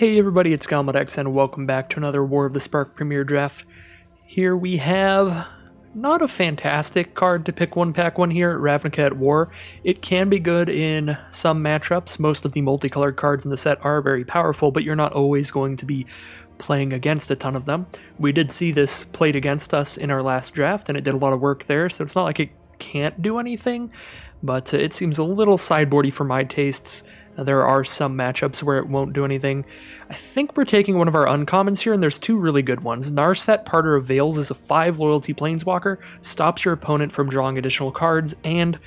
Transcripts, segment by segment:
Hey everybody, it's Galmadex and welcome back to another War of the Spark Premier Draft. Here we have not a fantastic card to pick one pack one here, Ravnica at War. It can be good in some matchups. Most of the multicolored cards in the set are very powerful, but you're not always going to be playing against a ton of them. We did see this played against us in our last draft and it did a lot of work there, so it's not like it can't do anything, but it seems a little sideboardy for my tastes. There are some matchups where it won't do anything. I think we're taking one of our uncommons here, and there's two really good ones. Narset, Parter of Veils, is a 5 loyalty planeswalker, stops your opponent from drawing additional cards, and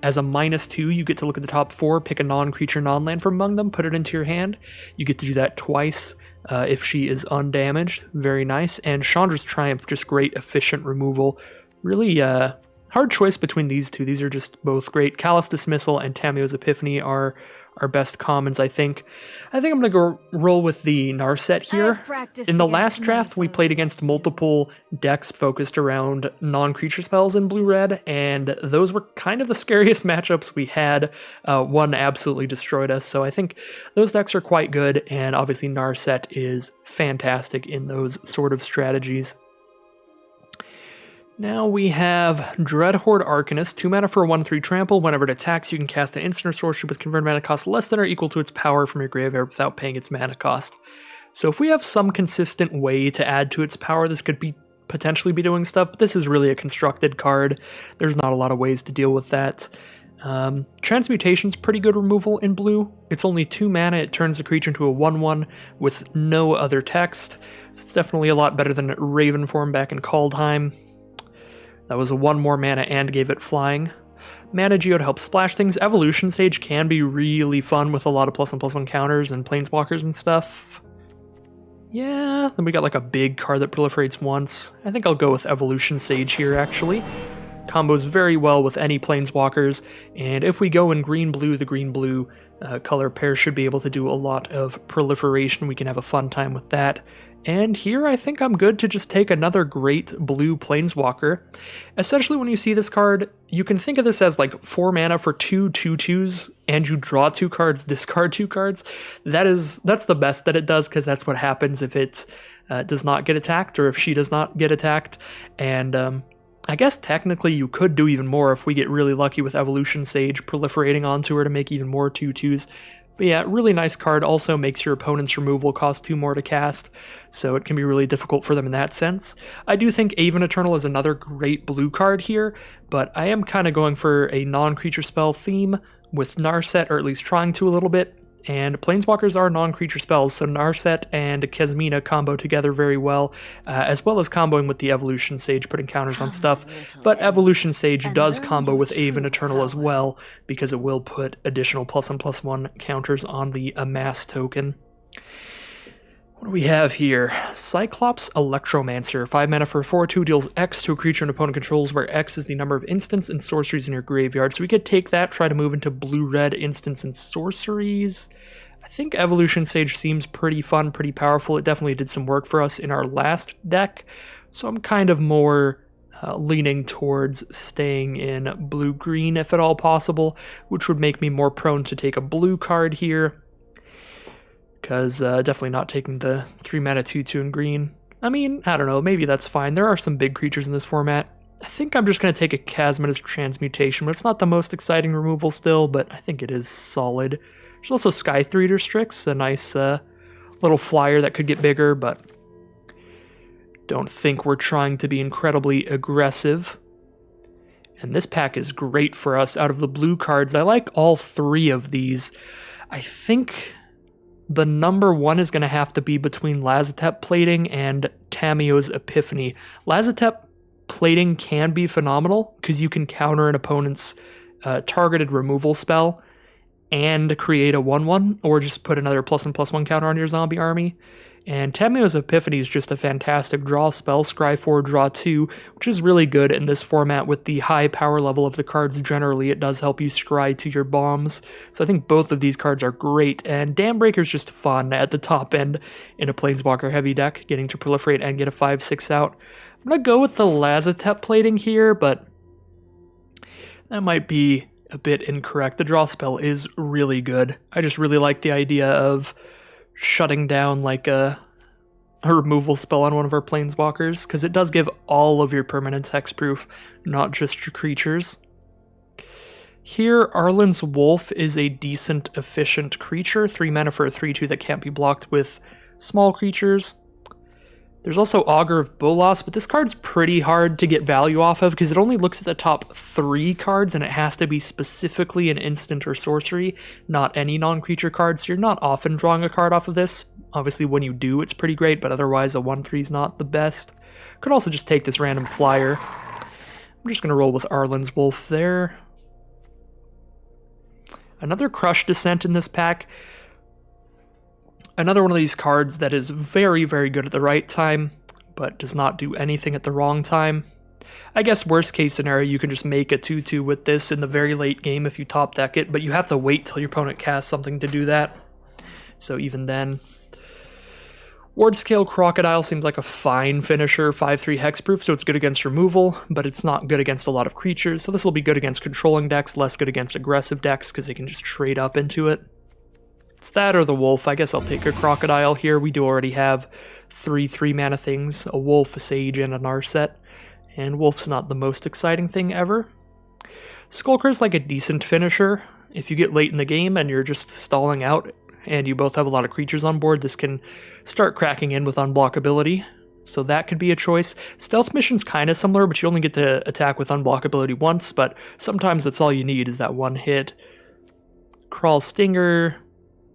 as a -2, you get to look at the top 4, pick a non-creature, non-land from among them, put it into your hand. You get to do that twice if she is undamaged. Very nice. And Chandra's Triumph, just great, efficient removal. Really hard choice between these two. These are just both great. Callous Dismissal and Tamiyo's Epiphany are our best commons, I think. I'm going to go roll with the Narset here. In the last draft, we played against multiple decks focused around non-creature spells in blue-red, and those were kind of the scariest matchups we had. One absolutely destroyed us, so I think those decks are quite good, and obviously Narset is fantastic in those sort of strategies. Now we have Dreadhorde Arcanist, 2 mana for a 1/3 trample. Whenever it attacks, you can cast an instant or sorcery with converted mana cost less than or equal to its power from your graveyard without paying its mana cost. So if we have some consistent way to add to its power, this could be potentially be doing stuff, but this is really a constructed card. There's not a lot of ways to deal with that. Transmutation's pretty good removal in blue. It's only 2 mana, it turns the creature into a 1/1 with no other text, so it's definitely a lot better than Raven form back in Kaldheim. That was a 1 more mana and gave it flying. Mana Geode helps splash things. Evolution Sage can be really fun with a lot of +1/+1 counters and planeswalkers and stuff. Yeah, then we got like a big card that proliferates once. I think I'll go with Evolution Sage here, actually. Combos very well with any planeswalkers, and if we go in green-blue, the green-blue color pair should be able to do a lot of proliferation. We can have a fun time with that. And here I think I'm good to just take another great blue planeswalker. Essentially, when you see this card, you can think of this as like 4 mana for 2 2/2s, and you draw 2 cards, discard 2 cards. That's the best that it does, because that's what happens if it does not get attacked, or if she does not get attacked. And I guess technically you could do even more if we get really lucky with Evolution Sage proliferating onto her to make even more 2/2s. But yeah, really nice card. Also makes your opponent's removal cost 2 more to cast, so it can be really difficult for them in that sense. I do think Aven Eternal is another great blue card here, but I am kind of going for a non-creature spell theme with Narset, or at least trying to a little bit. And planeswalkers are non-creature spells, so Narset and Kesmina combo together very well, as well as comboing with the Evolution Sage, putting counters on stuff. But Evolution Sage does combo with Aven Eternal as well, because it will put additional +1/+1 counters on the Amass token. What do we have here? Cyclops Electromancer, 5 mana for a 4/2, deals X to a creature an opponent controls, where X is the number of instants and sorceries in your graveyard. So we could take that, try to move into blue-red instants and sorceries. I think Evolution Sage seems pretty fun, pretty powerful. It definitely did some work for us in our last deck, so I'm kind of more leaning towards staying in blue-green if at all possible, which would make me more prone to take a blue card here. Because definitely not taking the 3 mana 2/2 in green. I mean, I don't know, maybe that's fine. There are some big creatures in this format. I think I'm just going to take a Chasma's Transmutation, but it's not the most exciting removal still, but I think it is solid. There's also Skythree Strix, a nice little flyer that could get bigger, but don't think we're trying to be incredibly aggressive. And this pack is great for us out of the blue cards. I like all 3 of these. I think the number 1 is going to have to be between Lazotep Plating and Tamiyo's Epiphany. Lazotep Plating can be phenomenal because you can counter an opponent's targeted removal spell and create a 1/1, or just put another +1/+1 counter on your zombie army. And Tamiyo's Epiphany is just a fantastic draw spell, scry 4, draw 2, which is really good in this format with the high power level of the cards generally. It does help you scry to your bombs. So I think both of these cards are great, and Dam Breaker's just fun at the top end in a Planeswalker heavy deck, getting to proliferate and get a 5/6 out. I'm going to go with the Lazotep Plating here, but that might be a bit incorrect. The draw spell is really good. I just really like the idea of shutting down like a removal spell on one of our planeswalkers, because it does give all of your permanents hexproof, not just your creatures. Here, Arlen's Wolf is a decent, efficient creature, 3 mana for a 3/2 that can't be blocked with small creatures. There's also Augur of Bolas, but this card's pretty hard to get value off of because it only looks at the top 3 cards and it has to be specifically an instant or sorcery, not any non-creature card, so you're not often drawing a card off of this. Obviously, when you do, it's pretty great, but otherwise a 1/3 is not the best. Could also just take this random flyer. I'm just going to roll with Arlen's Wolf there. Another Crush Descent in this pack. Another one of these cards that is very, very good at the right time, but does not do anything at the wrong time. I guess worst case scenario, you can just make a 2/2 with this in the very late game if you top deck it, but you have to wait till your opponent casts something to do that. So even then. Wardscale Crocodile seems like a fine finisher, 5/3 hexproof, so it's good against removal, but it's not good against a lot of creatures, so this will be good against controlling decks, less good against aggressive decks, because they can just trade up into it. It's that or the wolf. I guess I'll take a crocodile here. We do already have 3 mana things, a wolf, a sage, and a Narset, and wolf's not the most exciting thing ever. Skulker's like a decent finisher. If you get late in the game and you're just stalling out and you both have a lot of creatures on board, this can start cracking in with unblockability, so that could be a choice. Stealth Mission's kind of similar, but you only get to attack with unblockability once, but sometimes that's all you need is that one hit. Crawl Stinger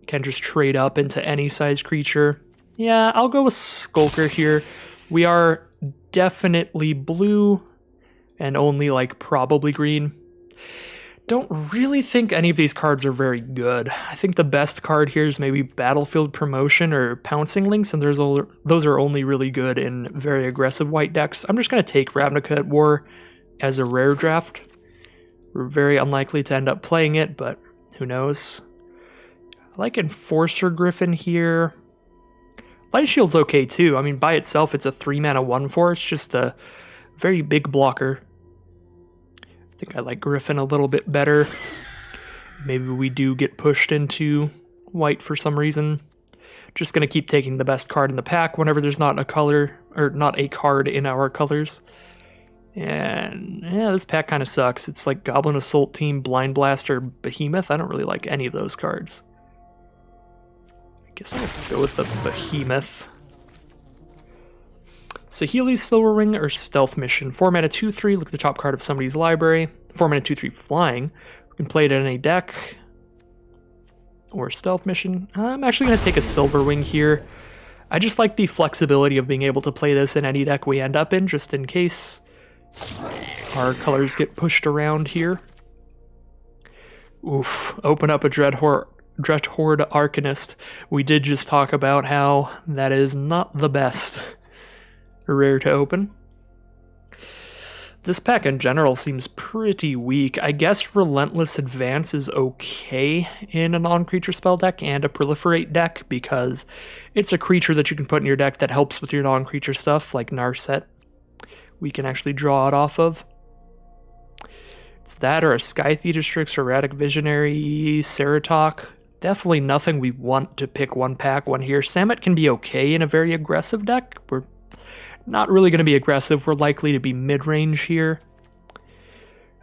can just trade up into any size creature. Yeah, I'll go with Skulker here. We are definitely blue and only like probably green. Don't really think any of these cards are very good. I think the best card here is maybe Battlefield Promotion or Pouncing Links, and those are only really good in very aggressive white decks. I'm just going to take Ravnica at War as a rare draft. We're very unlikely to end up playing it, but who knows. I like Enforcer Griffin here. Light Shield's okay too. I mean, by itself, it's a 3 mana 1/4. It's just a very big blocker. I think I like Griffin a little bit better. Maybe we do get pushed into white for some reason. Just gonna keep taking the best card in the pack whenever there's not a color, or not a card in our colors. And yeah, this pack kind of sucks. It's like Goblin Assault Team, Blind Blaster, Behemoth. I don't really like any of those cards. I guess I'll go with the Behemoth. Saheeli's Silver Ring or Stealth Mission. 4 mana 2/3, look at the top card of somebody's library. 4 mana 2/3 flying. We can play it in any deck. Or Stealth Mission. I'm actually going to take a Silver Wing here. I just like the flexibility of being able to play this in any deck we end up in, just in case our colors get pushed around here. Oof, open up a Dreadhorde Arcanist. We did just talk about how that is not the best rare to open. This pack in general seems pretty weak. I guess Relentless Advance is okay in a non-creature spell deck and a Proliferate deck because it's a creature that you can put in your deck that helps with your non-creature stuff, like Narset. We can actually draw it off of. It's that or a Sky Theatrix, Erratic Visionary, Ceratok. Definitely nothing we want to pick one pack one here. Samut can be okay in a very aggressive deck. We're not really going to be aggressive. We're likely to be mid-range here.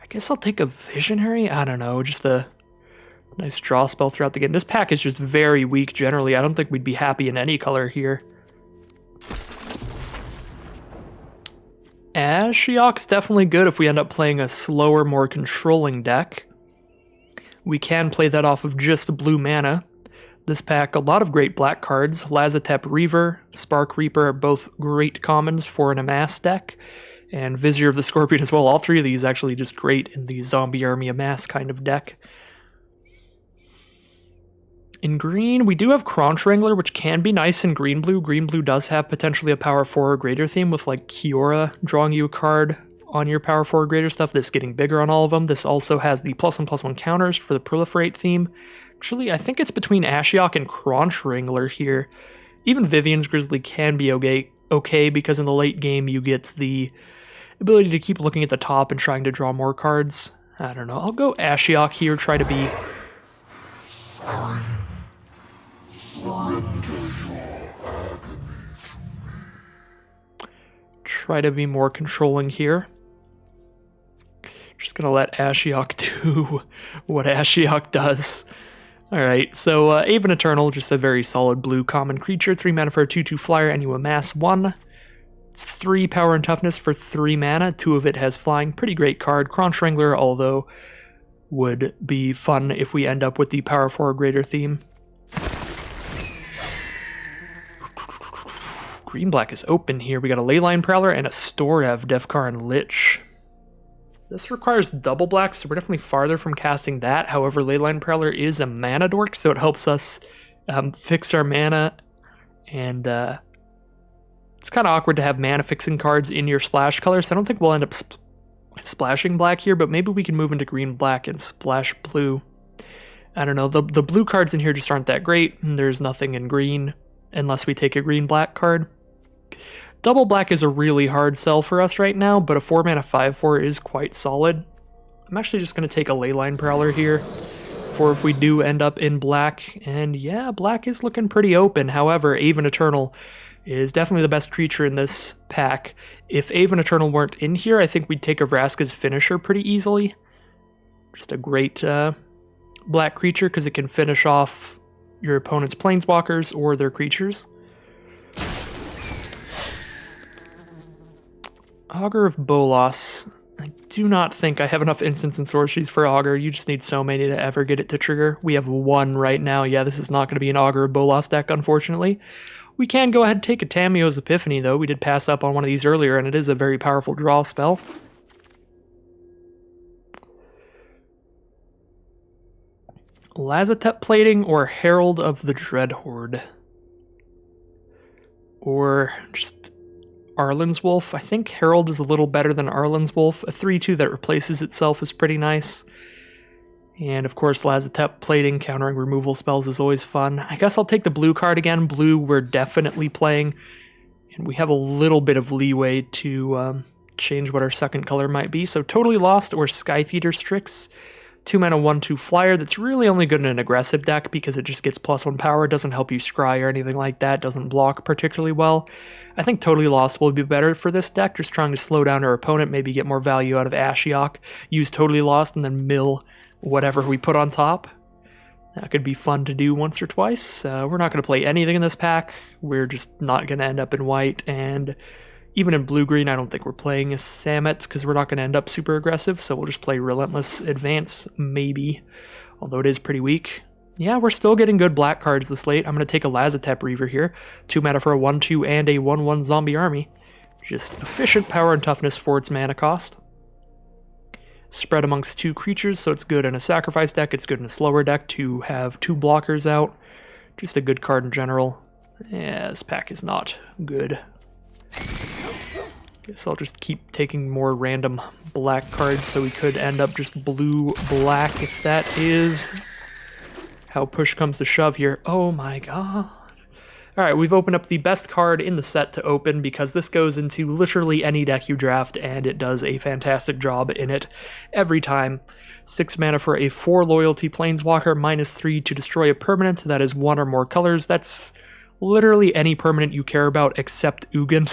I guess I'll take a Visionary. I don't know, just a nice draw spell throughout the game. This pack is just very weak generally. I don't think we'd be happy in any color here. Ashiok's definitely good if we end up playing a slower, more controlling deck. We can play that off of just blue mana. This pack, a lot of great black cards. Lazotep Reaver, Spark Reaper are both great commons for an Amass deck. And Vizier of the Scorpion as well. All 3 of these actually just great in the Zombie Army Amass kind of deck. In green, we do have Crunch Wrangler, which can be nice in green-blue. Green-blue does have potentially a power 4 or greater theme with like Kiora drawing you a card on your power 4 or greater stuff. This getting bigger on all of them. This also has the +1/+1 counters for the Proliferate theme. Actually, I think it's between Ashiok and Crunch Wrangler here. Even Vivian's Grizzly can be okay because in the late game you get the ability to keep looking at the top and trying to draw more cards. I don't know. I'll go Ashiok here, try to be Try to be more controlling here. Just gonna let Ashiok do what Ashiok does. Alright, so Aven Eternal, just a very solid blue common creature. 3 mana for a 2/2 flyer, and you amass 1. It's 3 power and toughness for 3 mana. 2 of it has flying. Pretty great card. Kronch Wrangler, although, would be fun if we end up with the power 4 or greater theme. Green-black is open here. We got a Leyline Prowler and a Storev, Defcar, and Lich. This requires double black, so we're definitely farther from casting that. However, Leyline Prowler is a mana dork, so it helps us fix our mana. And it's kind of awkward to have mana fixing cards in your splash color, so I don't think we'll end up splashing black here, but maybe we can move into green-black and splash blue. I don't know. The blue cards in here just aren't that great, and there's nothing in green unless we take a green-black card. Double black is a really hard sell for us right now, but a 4-mana 5/4 is quite solid. I'm actually just going to take a Leyline Prowler here for if we do end up in black. And yeah, black is looking pretty open. However, Aven Eternal is definitely the best creature in this pack. If Aven Eternal weren't in here, I think we'd take a Vraska's Finisher pretty easily. Just a great black creature because it can finish off your opponent's planeswalkers or their creatures. Augur of Bolas. I do not think I have enough instants and sorceries for Augur. You just need so many to ever get it to trigger. We have 1 right now. Yeah, this is not going to be an Augur of Bolas deck, unfortunately. We can go ahead and take a Tamio's Epiphany, though. We did pass up on one of these earlier, and it is a very powerful draw spell. Lazotep Plating or Herald of the Dreadhorde. Or just Arlen's Wolf. I think Herald is a little better than Arlen's Wolf. A 3/2 that replaces itself is pretty nice. And of course, Lazotep Plating, countering removal spells is always fun. I guess I'll take the blue card again. Blue, we're definitely playing. And we have a little bit of leeway to change what our second color might be. So Totally Lost or Skytheater Strix. 2 mana 1/2 flyer that's really only good in an aggressive deck because it just gets +1 power. It doesn't help you scry or anything like that. Doesn't block particularly well. I think Totally Lost will be better for this deck, just trying to slow down our opponent, maybe get more value out of Ashiok. Use Totally Lost and then mill whatever we put on top. That could be fun to do once or twice. We're not going to play anything in this pack. We're just not going to end up in white, and even in blue-green, I don't think we're playing a Samet because we're not going to end up super aggressive, so we'll just play Relentless Advance, maybe, although it is pretty weak. Yeah, we're still getting good black cards this late. I'm going to take a Lazotep Reaver here. 2 mana for a 1/2 and a 1/1 zombie army. Just efficient power and toughness for its mana cost. Spread amongst 2 creatures, so it's good in a sacrifice deck. It's good in a slower deck to have 2 blockers out. Just a good card in general. Yeah, this pack is not good. Guess I'll just keep taking more random black cards so we could end up just blue-black if that is how push comes to shove here. Oh my god. Alright, we've opened up the best card in the set to open because this goes into literally any deck you draft and it does a fantastic job in it every time. 6 mana for a 4 loyalty planeswalker, -3 to destroy a permanent that is 1 or more colors. That's literally any permanent you care about except Ugin.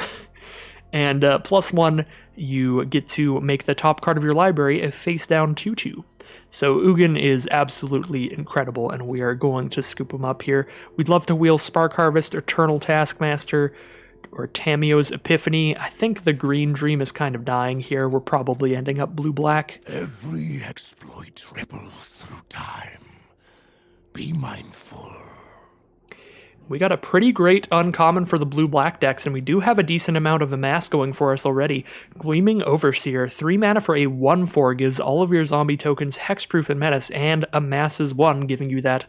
And +1, you get to make the top card of your library a face-down 2/2. So Ugin is absolutely incredible, and we are going to scoop him up here. We'd love to wheel Spark Harvest, Eternal Taskmaster, or Tamio's Epiphany. I think the Green Dream is kind of dying here. We're probably ending up blue-black. Every exploit ripples through time. Be mindful. We got a pretty great uncommon for the blue-black decks, and we do have a decent amount of amass going for us already. Gleaming Overseer, 3 mana for a 1/4, gives all of your zombie tokens Hexproof and Menace, and amasses 1, giving you that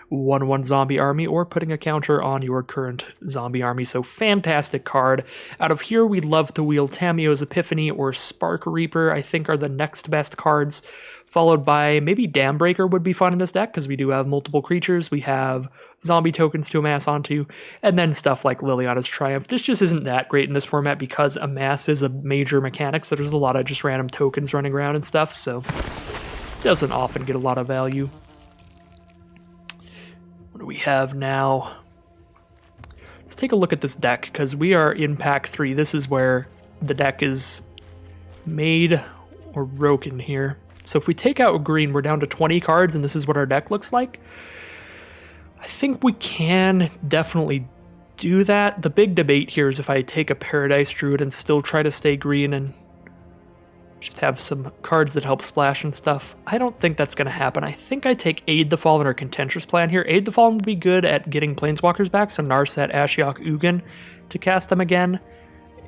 1/1 zombie army, or putting a counter on your current zombie army. So fantastic card. Out of here, we'd love to wheel Tamio's Epiphany or Spark Reaper, I think are the next best cards, followed by maybe Dambreaker would be fun in this deck, because we do have multiple creatures. We have zombie tokens to amass onto, and then stuff like Liliana's Triumph. This just isn't that great in this format because amass is a major mechanic, so there's a lot of just random tokens running around and stuff, so it doesn't often get a lot of value. What do we have now? Let's take a look at this deck, because we are in pack 3. This is where the deck is made or broken here. So if we take out green, we're down to 20 cards, and this is what our deck looks like. I think we can definitely do that. The big debate here is if I take a Paradise Druid and still try to stay green and just have some cards that help splash and stuff. I don't think that's going to happen. I think I take Aid the Fallen or Contentious Plan here. Aid the Fallen would be good at getting Planeswalkers back, so Narset, Ashiok, Ugin to cast them again,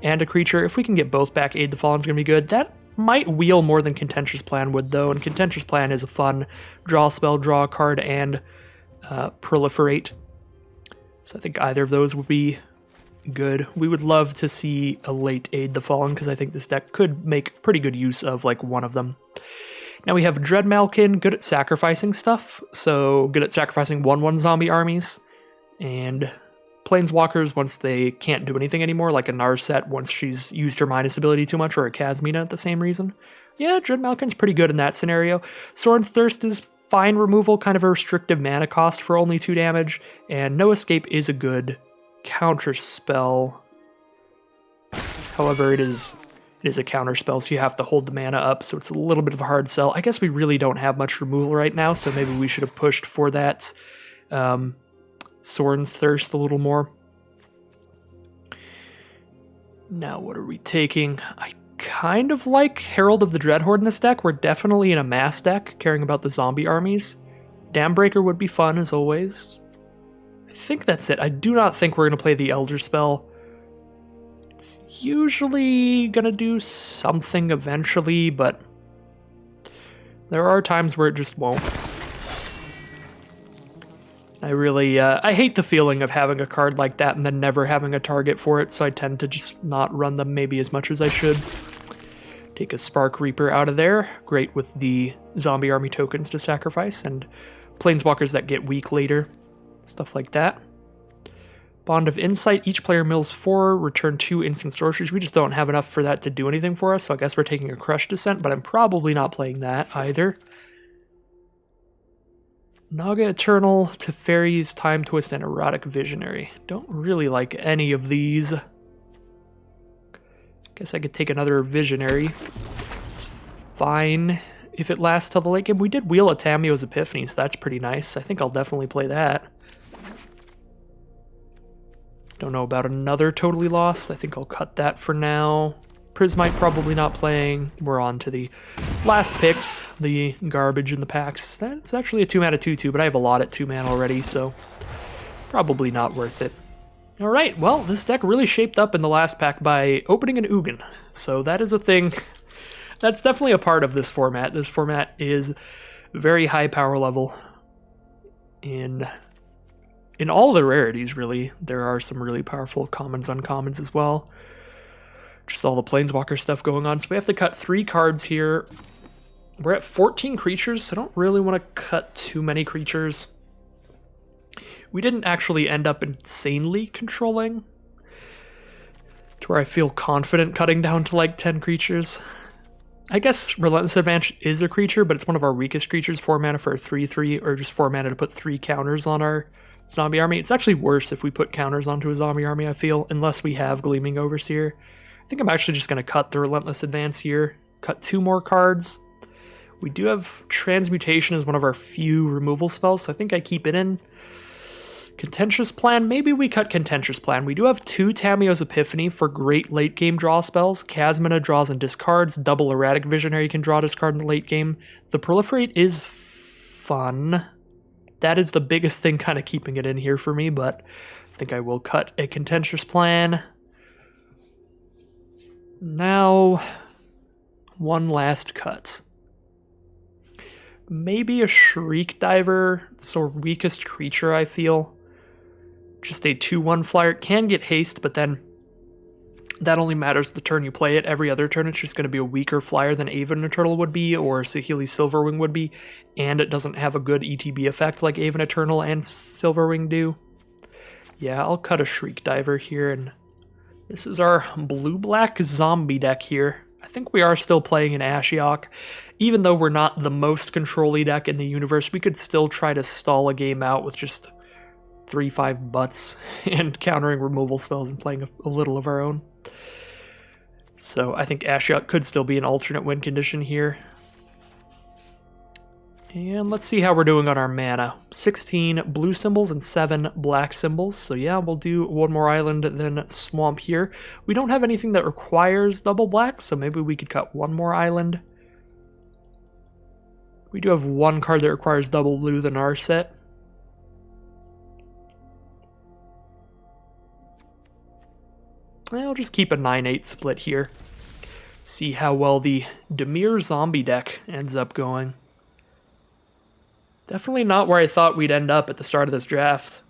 and a creature. If we can get both back, Aid the Fallen's going to be good. That might wheel more than Contentious Plan would, though, and Contentious Plan is a fun draw spell, draw a card, and proliferate. So I think either of those would be good. We would love to see a late Aid the Fallen, because I think this deck could make pretty good use of like one of them. Now we have Dread Malkin, good at sacrificing stuff, so good at sacrificing 1/1 zombie armies, and Planeswalkers once they can't do anything anymore, like a Narset once she's used her minus ability too much, or a Kasmina at the same reason. Yeah, Dread Malkin's pretty good in that scenario. Sorin's Thirst is fine removal, kind of a restrictive mana cost for only 2 damage, and No Escape is a good counter spell. However, it is a counter spell, so you have to hold the mana up, so it's a little bit of a hard sell. I guess we really don't have much removal right now, so maybe we should have pushed for that Sorin's Thirst a little more. Now, what are we taking? I kind of like Herald of the Dreadhorde in this deck. We're definitely in a mass deck, caring about the zombie armies. Dambreaker would be fun, as always. I think that's it. I do not think we're going to play the Elder Spell. It's usually going to do something eventually, but there are times where it just won't. I hate the feeling of having a card like that and then never having a target for it, so I tend to just not run them maybe as much as I should. Take a Spark Reaper out of there. Great with the zombie army tokens to sacrifice, and Planeswalkers that get weak later. Stuff like that. Bond of Insight, each player mills 4, return 2 instant sorceries. We just don't have enough for that to do anything for us, so I guess we're taking a Crush Descent, but I'm probably not playing that either. Naga Eternal, Teferi's Time Twist, and Erotic Visionary. Don't really like any of these. Guess I could take another Visionary. It's fine if it lasts till the late game. We did wheel a Tamiyo's Epiphany, so that's pretty nice. I think I'll definitely play that. Don't know about another Totally Lost. I think I'll cut that for now. Prismite probably not playing. We're on to the last picks, the garbage in the packs. That's actually a 2-mana 2/2, but I have a lot at 2-mana already, so probably not worth it. Alright, well, this deck really shaped up in the last pack by opening an Ugin, so that is a thing. That's definitely a part of this format. This format is very high power level in all the rarities, really. There are some really powerful commons, uncommons as well. Just all the Planeswalker stuff going on. So we have to cut 3 cards here. We're at 14 creatures, so I don't really want to cut too many creatures. We didn't actually end up insanely controlling to where I feel confident cutting down to like 10 creatures. I guess Relentless Advance is a creature, but it's one of our weakest creatures. 4 mana for a 3/3, or just 4 mana to put 3 counters on our zombie army. It's actually worse if we put counters onto a zombie army, I feel, unless we have Gleaming Overseer. I think I'm actually just going to cut the Relentless Advance here. Cut 2 more cards. We do have Transmutation as one of our few removal spells, so I think I keep it in. Contentious Plan. Maybe we cut Contentious Plan. We do have 2 Tamiyo's Epiphany for great late game draw spells. Kasmina draws and discards. Double Erratic Visionary can draw, discard in the late game. The Proliferate is fun. That is the biggest thing kind of keeping it in here for me, but I think I will cut a Contentious Plan. Now, one last cut. Maybe a Shriek Diver. It's our weakest creature, I feel. Just a 2/1 flyer. It can get haste, but then that only matters the turn you play it. Every other turn, it's just going to be a weaker flyer than Aven Eternal would be, or Saheeli Silverwing would be, and it doesn't have a good ETB effect like Aven Eternal and Silverwing do. Yeah, I'll cut a Shriek Diver here, and this is our blue-black zombie deck here. I think we are still playing an Ashiok. Even though we're not the most control-y deck in the universe, we could still try to stall a game out with just 3/5 butts and countering removal spells and playing a little of our own. So I think Ashiok could still be an alternate win condition here. And let's see how we're doing on our mana. 16 blue symbols and 7 black symbols. So yeah, we'll do one more island, then swamp here. We don't have anything that requires double black, so maybe we could cut one more island. We do have one card that requires double blue than our set. I'll just keep a 9-8 split here. See how well the Dimir zombie deck ends up going. Definitely not where I thought we'd end up at the start of this draft.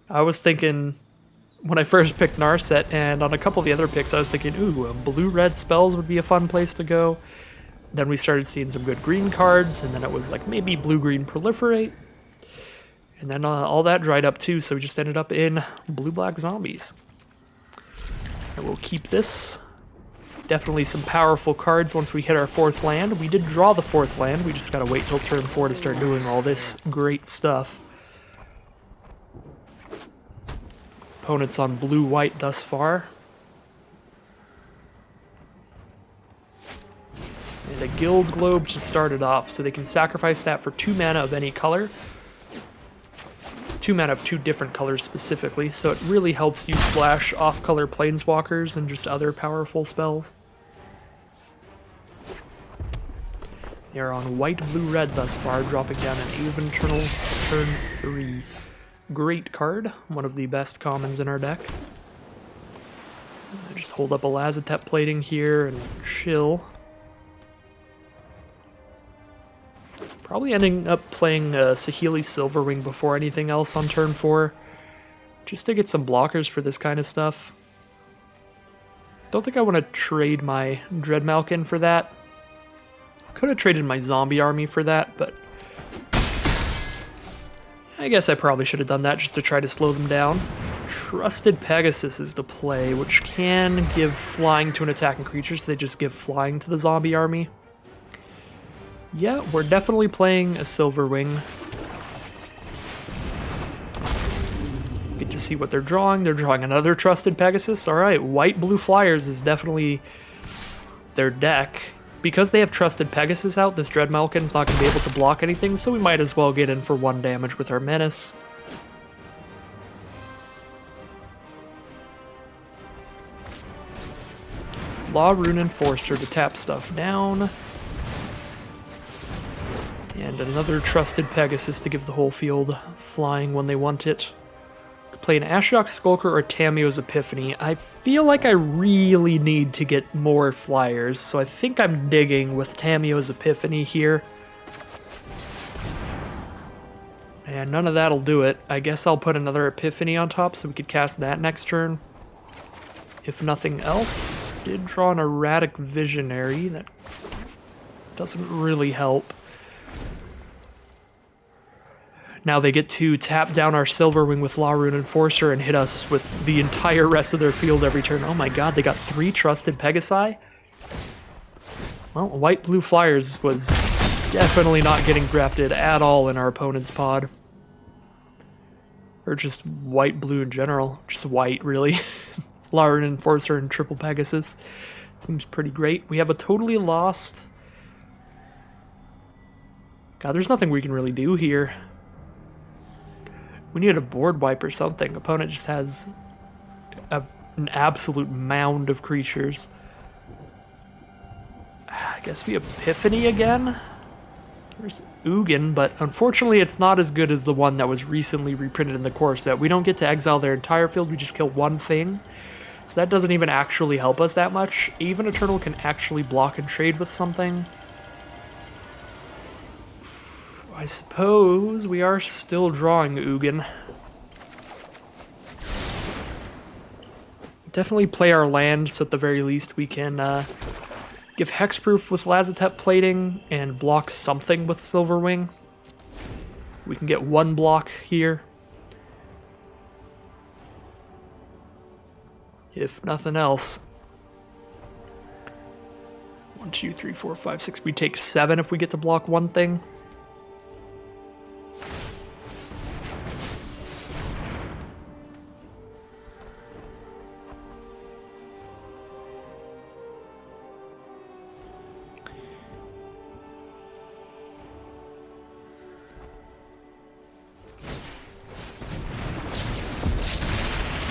I was thinking, when I first picked Narset, and on a couple of the other picks, I was thinking, ooh, blue-red spells would be a fun place to go. Then we started seeing some good green cards, and then it was like maybe blue-green proliferate. And then all that dried up too, so we just ended up in blue-black zombies. And we'll keep this. Definitely some powerful cards once we hit our 4th land. We did draw the 4th land. We just gotta wait till turn 4 to start doing all this great stuff. Opponents on blue-white thus far. And a Guild Globe to start it off, so they can sacrifice that for 2 mana of any color. 2 mana of 2 different colors specifically, so it really helps you splash off-color planeswalkers and just other powerful spells. They're on white, blue, red thus far, dropping down an Eve Eternal turn 3. Great card, one of the best commons in our deck. I just hold up a Lazatep plating here and chill. Probably ending up playing Saheeli Silverwing before anything else on turn 4, just to get some blockers for this kind of stuff. Don't think I want to trade my Dreadmalkin for that. Could have traded my zombie army for that, but I guess I probably should have done that just to try to slow them down. Trusted Pegasus is the play, which can give flying to an attacking creature, so they just give flying to the zombie army. Yeah, we're definitely playing a Silverwing. Get to see what they're drawing. They're drawing another Trusted Pegasus. Alright, white-blue flyers is definitely their deck. Because they have Trusted Pegasus out, this Dreadmalkin's not going to be able to block anything, so we might as well get in for 1 damage with our Menace. Law Rune Enforcer to tap stuff down. And another Trusted Pegasus to give the whole field flying when they want it. Play an Ashiok Skulker or Tamio's Epiphany. I feel like I really need to get more flyers, so I think I'm digging with Tamio's Epiphany here. And none of that'll do it. I guess I'll put another Epiphany on top so we could cast that next turn. If nothing else, did draw an Erratic Visionary. That doesn't really help. Now they get to tap down our Silverwing with Law Rune Enforcer and hit us with the entire rest of their field every turn. Oh my god, they got 3 Trusted Pegasi? Well, white-blue flyers was definitely not getting drafted at all in our opponent's pod. Or just white-blue in general. Just white, really. Law Rune Enforcer and triple Pegasus. Seems pretty great. We have a totally lost... God, there's nothing we can really do here. We need a board wipe or something. Opponent just has an absolute mound of creatures. I guess we Epiphany again? There's Ugin, but unfortunately it's not as good as the one that was recently reprinted in the core set. We don't get to exile their entire field, we just kill one thing. So that doesn't even actually help us that much. Even Eternal can actually block and trade with something. I suppose we are still drawing Ugin. Definitely play our land, so at the very least we can give Hexproof with Lazatep plating and block something with Silverwing. We can get 1 block here. If nothing else. 1, 2, 3, 4, 5, 6. We take 7 if we get to block 1 thing.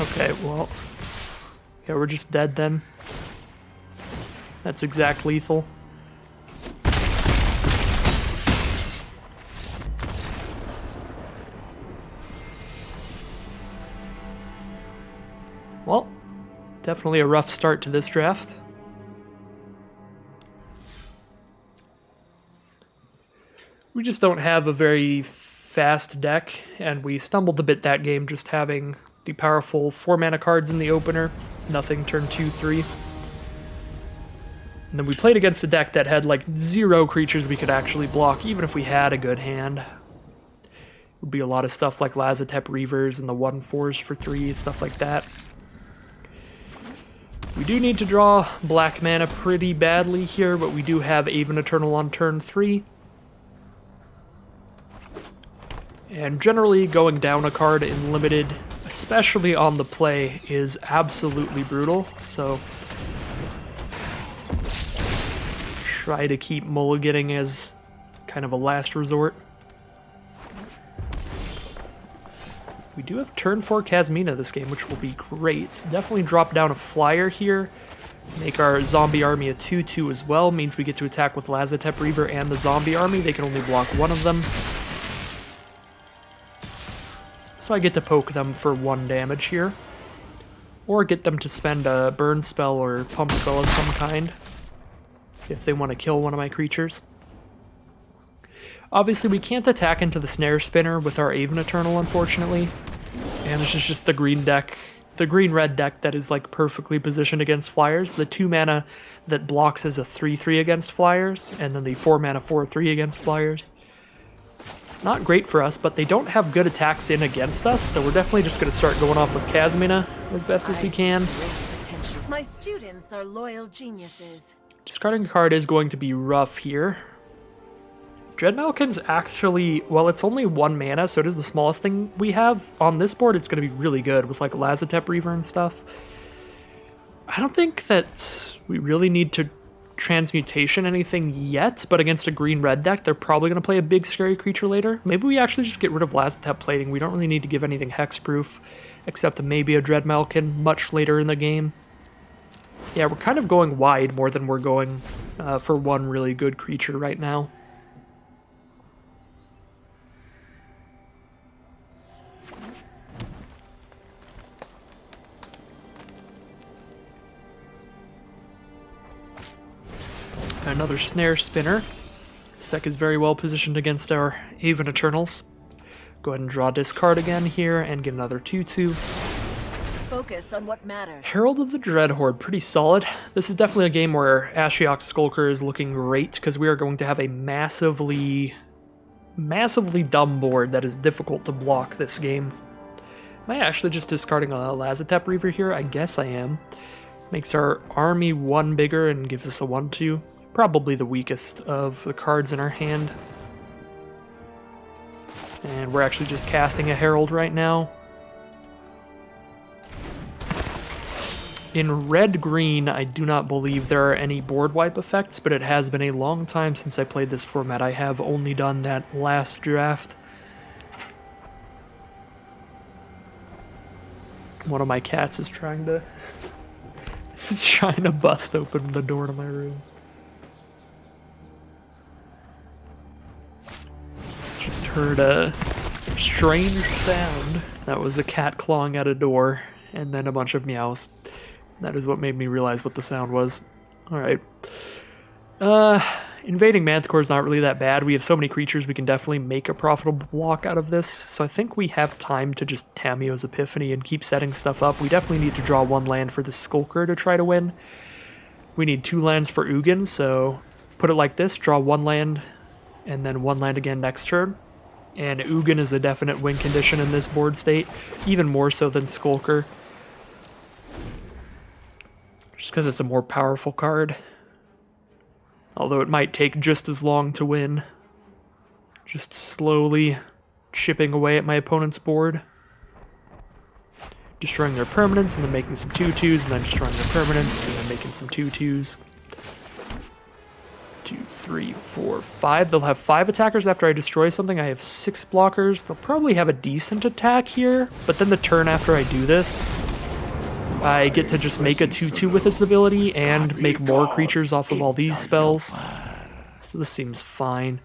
Okay, well, yeah, we're just dead then. That's exact lethal. Well, definitely a rough start to this draft. We just don't have a very fast deck, and we stumbled a bit that game just having the powerful 4-mana cards in the opener. Nothing turn 2-3. And then we played against a deck that had like 0 creatures we could actually block, even if we had a good hand. It would be a lot of stuff like Lazotep Reavers and the 1/4s for 3, stuff like that. We do need to draw black mana pretty badly here, but we do have Aven Eternal on turn 3. And generally going down a card in limited, especially on the play, is absolutely brutal, so try to keep mulliganing as kind of a last resort. We do have turn 4 Kasmina this game, which will be great. Definitely drop down a flyer here. Make our zombie army a 2/2 as well. Means we get to attack with Lazotep Reaver and the zombie army. They can only block one of them. So I get to poke them for 1 damage here. Or get them to spend a burn spell or pump spell of some kind if they want to kill one of my creatures. Obviously, we can't attack into the Snare Spinner with our Aven Eternal, unfortunately. And this is just the green deck, the green-red deck that is like perfectly positioned against flyers. The 2 mana that blocks as a 3/3 against flyers, and then the 4 mana 4/3 against flyers. Not great for us, but they don't have good attacks in against us, so we're definitely just going to start going off with Kasmina as best as we can. My students are loyal geniuses. Discarding a card is going to be rough here. Dreadmalkin's actually, well, it's only 1 mana, so it is the smallest thing we have. On this board, it's going to be really good with like Lazotep Reaver and stuff. I don't think that we really need to transmutation anything yet, but against a green-red deck, they're probably going to play a big scary creature later. Maybe we actually just get rid of Lazotep Plating. We don't really need to give anything hexproof, except maybe a Dreadmalkin much later in the game. Yeah, we're kind of going wide more than we're going for one really good creature right now. Another Snare Spinner. This deck is very well positioned against our Aven Eternals. Go ahead and draw discard again here and get another 2/2. Focus on what matters. Herald of the Dreadhorde, pretty solid. This is definitely a game where Ashiok Skulker is looking great because we are going to have a massively dumb board that is difficult to block this game. Am I actually just discarding a Lazotep Reaver here? I guess I am. Makes our army 1 bigger and gives us a 1/2. Probably the weakest of the cards in our hand. And we're actually just casting a Herald right now. In red-green, I do not believe there are any board wipe effects, but it has been a long time since I played this format. I have only done that last draft. One of my cats is trying to bust open the door to my room. Just heard a strange sound. That was a cat clawing at a door, and then a bunch of meows. That is what made me realize what the sound was. Alright. Invading Manticore is not really that bad. We have so many creatures, we can definitely make a profitable block out of this. So I think we have time to just Tamio's Epiphany and keep setting stuff up. We definitely need to draw 1 land for the Skulker to try to win. We need 2 lands for Ugin, so put it like this. Draw 1 land, and then 1 land again next turn. And Ugin is a definite win condition in this board state, even more so than Skulker. Just because it's a more powerful card. Although it might take just as long to win. Just slowly chipping away at my opponent's board. Destroying their permanents and then making some 2/2s, and then destroying their permanents and then making some 2/2s. 2, 3, 4, 5. They'll have 5 attackers after I destroy something. I have 6 blockers. They'll probably have a decent attack here, but then the turn after I do this, I get to just make a 2/2 with its ability and make more creatures off of all these spells. So this seems fine.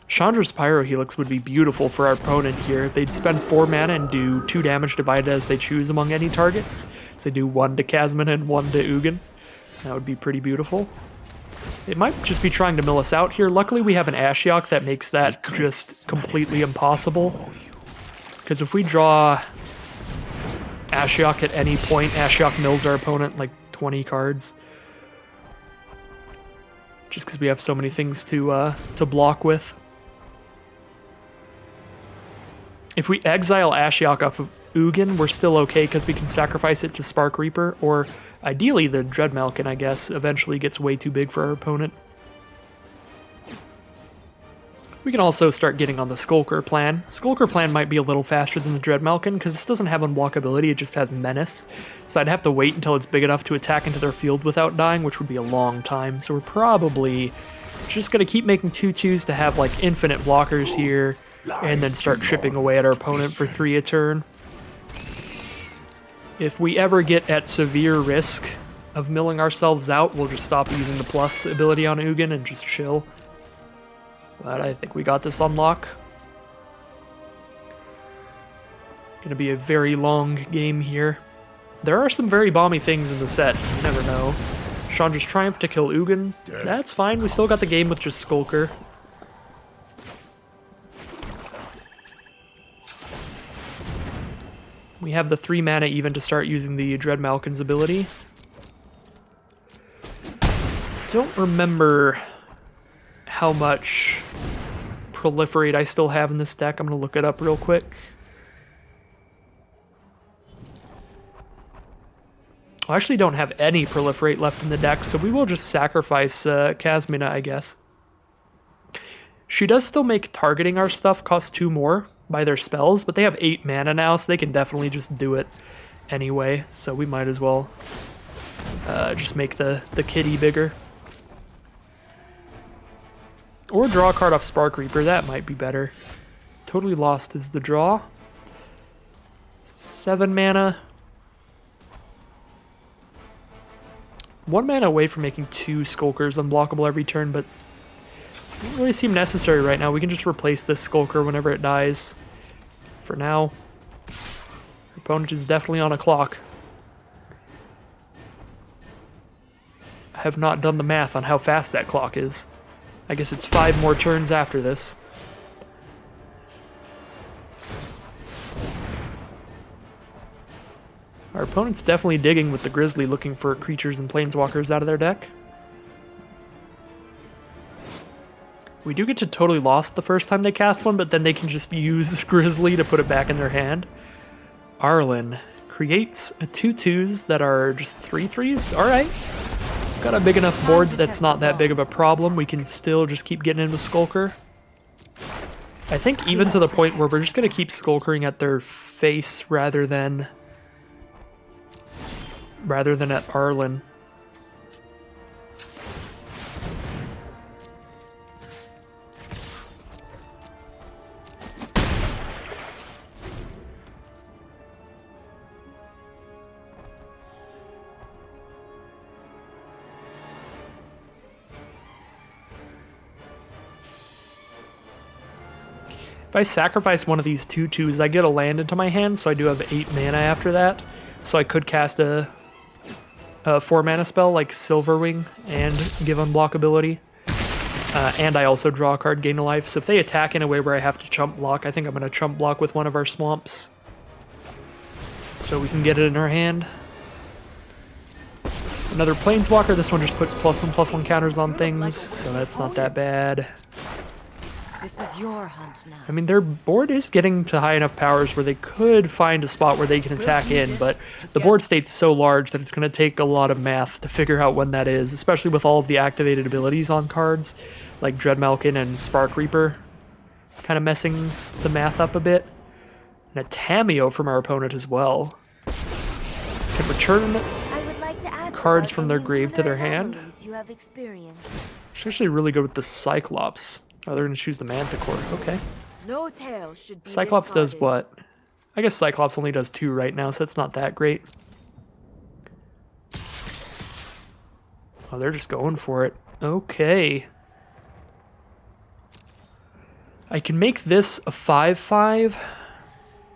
Chandra's Pyrohelix would be beautiful for our opponent here. They'd spend 4 mana and do 2 damage divided as they choose among any targets. So they do 1 to Kasman and 1 to Ugin. That would be pretty beautiful. It might just be trying to mill us out here. Luckily we have an Ashiok that makes that just completely impossible. Because if we draw Ashiok at any point, Ashiok mills our opponent like 20 cards. Just because we have so many things to block with. If we exile Ashiok off of Ugin, we're still okay because we can sacrifice it to Spark Reaper, or ideally the Dreadmalkin, I guess, eventually gets way too big for our opponent. We can also start getting on the Skulker plan. Skulker plan might be a little faster than the Dreadmalkin because this doesn't have unblockability, it just has Menace. So I'd have to wait until it's big enough to attack into their field without dying, which would be a long time. So we're probably just going to keep making 2/2s to have like infinite blockers here, and then start chipping away at our opponent for 3 a turn. If we ever get at severe risk of milling ourselves out, we'll just stop using the plus ability on Ugin and just chill. But I think we got this on lock. Gonna be a very long game here. There are some very bomby things in the set, so you never know. Chandra's Triumph to kill Ugin. That's fine, we still got the game with just Skulker. We have the 3 mana even to start using the Dreadmalkin's ability. Don't remember how much Proliferate I still have in this deck. I'm going to look it up real quick. I actually don't have any Proliferate left in the deck, so we will just sacrifice Kasmina, I guess. She does still make targeting our stuff cost 2 more by their spells, but they have 8 mana now, so they can definitely just do it anyway. So we might as well just make the kitty bigger. Or draw a card off Spark Reaper, that might be better. Totally Lost is the draw. 7 mana. 1 mana away from making 2 Skulkers unblockable every turn, but doesn't really seem necessary right now. We can just replace this Skulker whenever it dies. For now, our opponent is definitely on a clock. I have not done the math on how fast that clock is. I guess it's 5 more turns after this. Our opponent's definitely digging with the Grizzly, looking for creatures and planeswalkers out of their deck. We do get to Totally Lost the first time they cast one, but then they can just use Grizzly to put it back in their hand. Arlen creates 2/2s that are just 3/3s. Alright. We've got a big enough board that's not that big of a problem. We can still just keep getting in with Skulker. I think even to the point where we're just going to keep Skulkering at their face rather than at Arlen. If I sacrifice one of these 2/2s, I get a land into my hand, so I do have 8 mana after that. So I could cast a 4 mana spell like Silverwing and give unblockability. And I also draw a card, gain a life. So if they attack in a way where I have to chump block, I think I'm going to chump block with one of our swamps. So we can get it in our hand. Another Planeswalker. This one just puts +1/+1 counters on things, so that's not that bad. This is your hunt now. I mean, their board is getting to high enough powers where they could find a spot where they can attack in, but the board state's so large that it's going to take a lot of math to figure out when that is, especially with all of the activated abilities on cards, like Dreadmalkin and Spark Reaper, kind of messing the math up a bit. And a Tameo from our opponent as well. Can return I would like to ask cards from their grave to their hand. You have experienced. It's actually really good with the Cyclops. Oh, they're going to choose the Manticore. Okay. No tale should be Cyclops does discarded. what? I guess Cyclops only does 2 right now, so that's not that great. Oh, they're just going for it. Okay. I can make this a 5/5,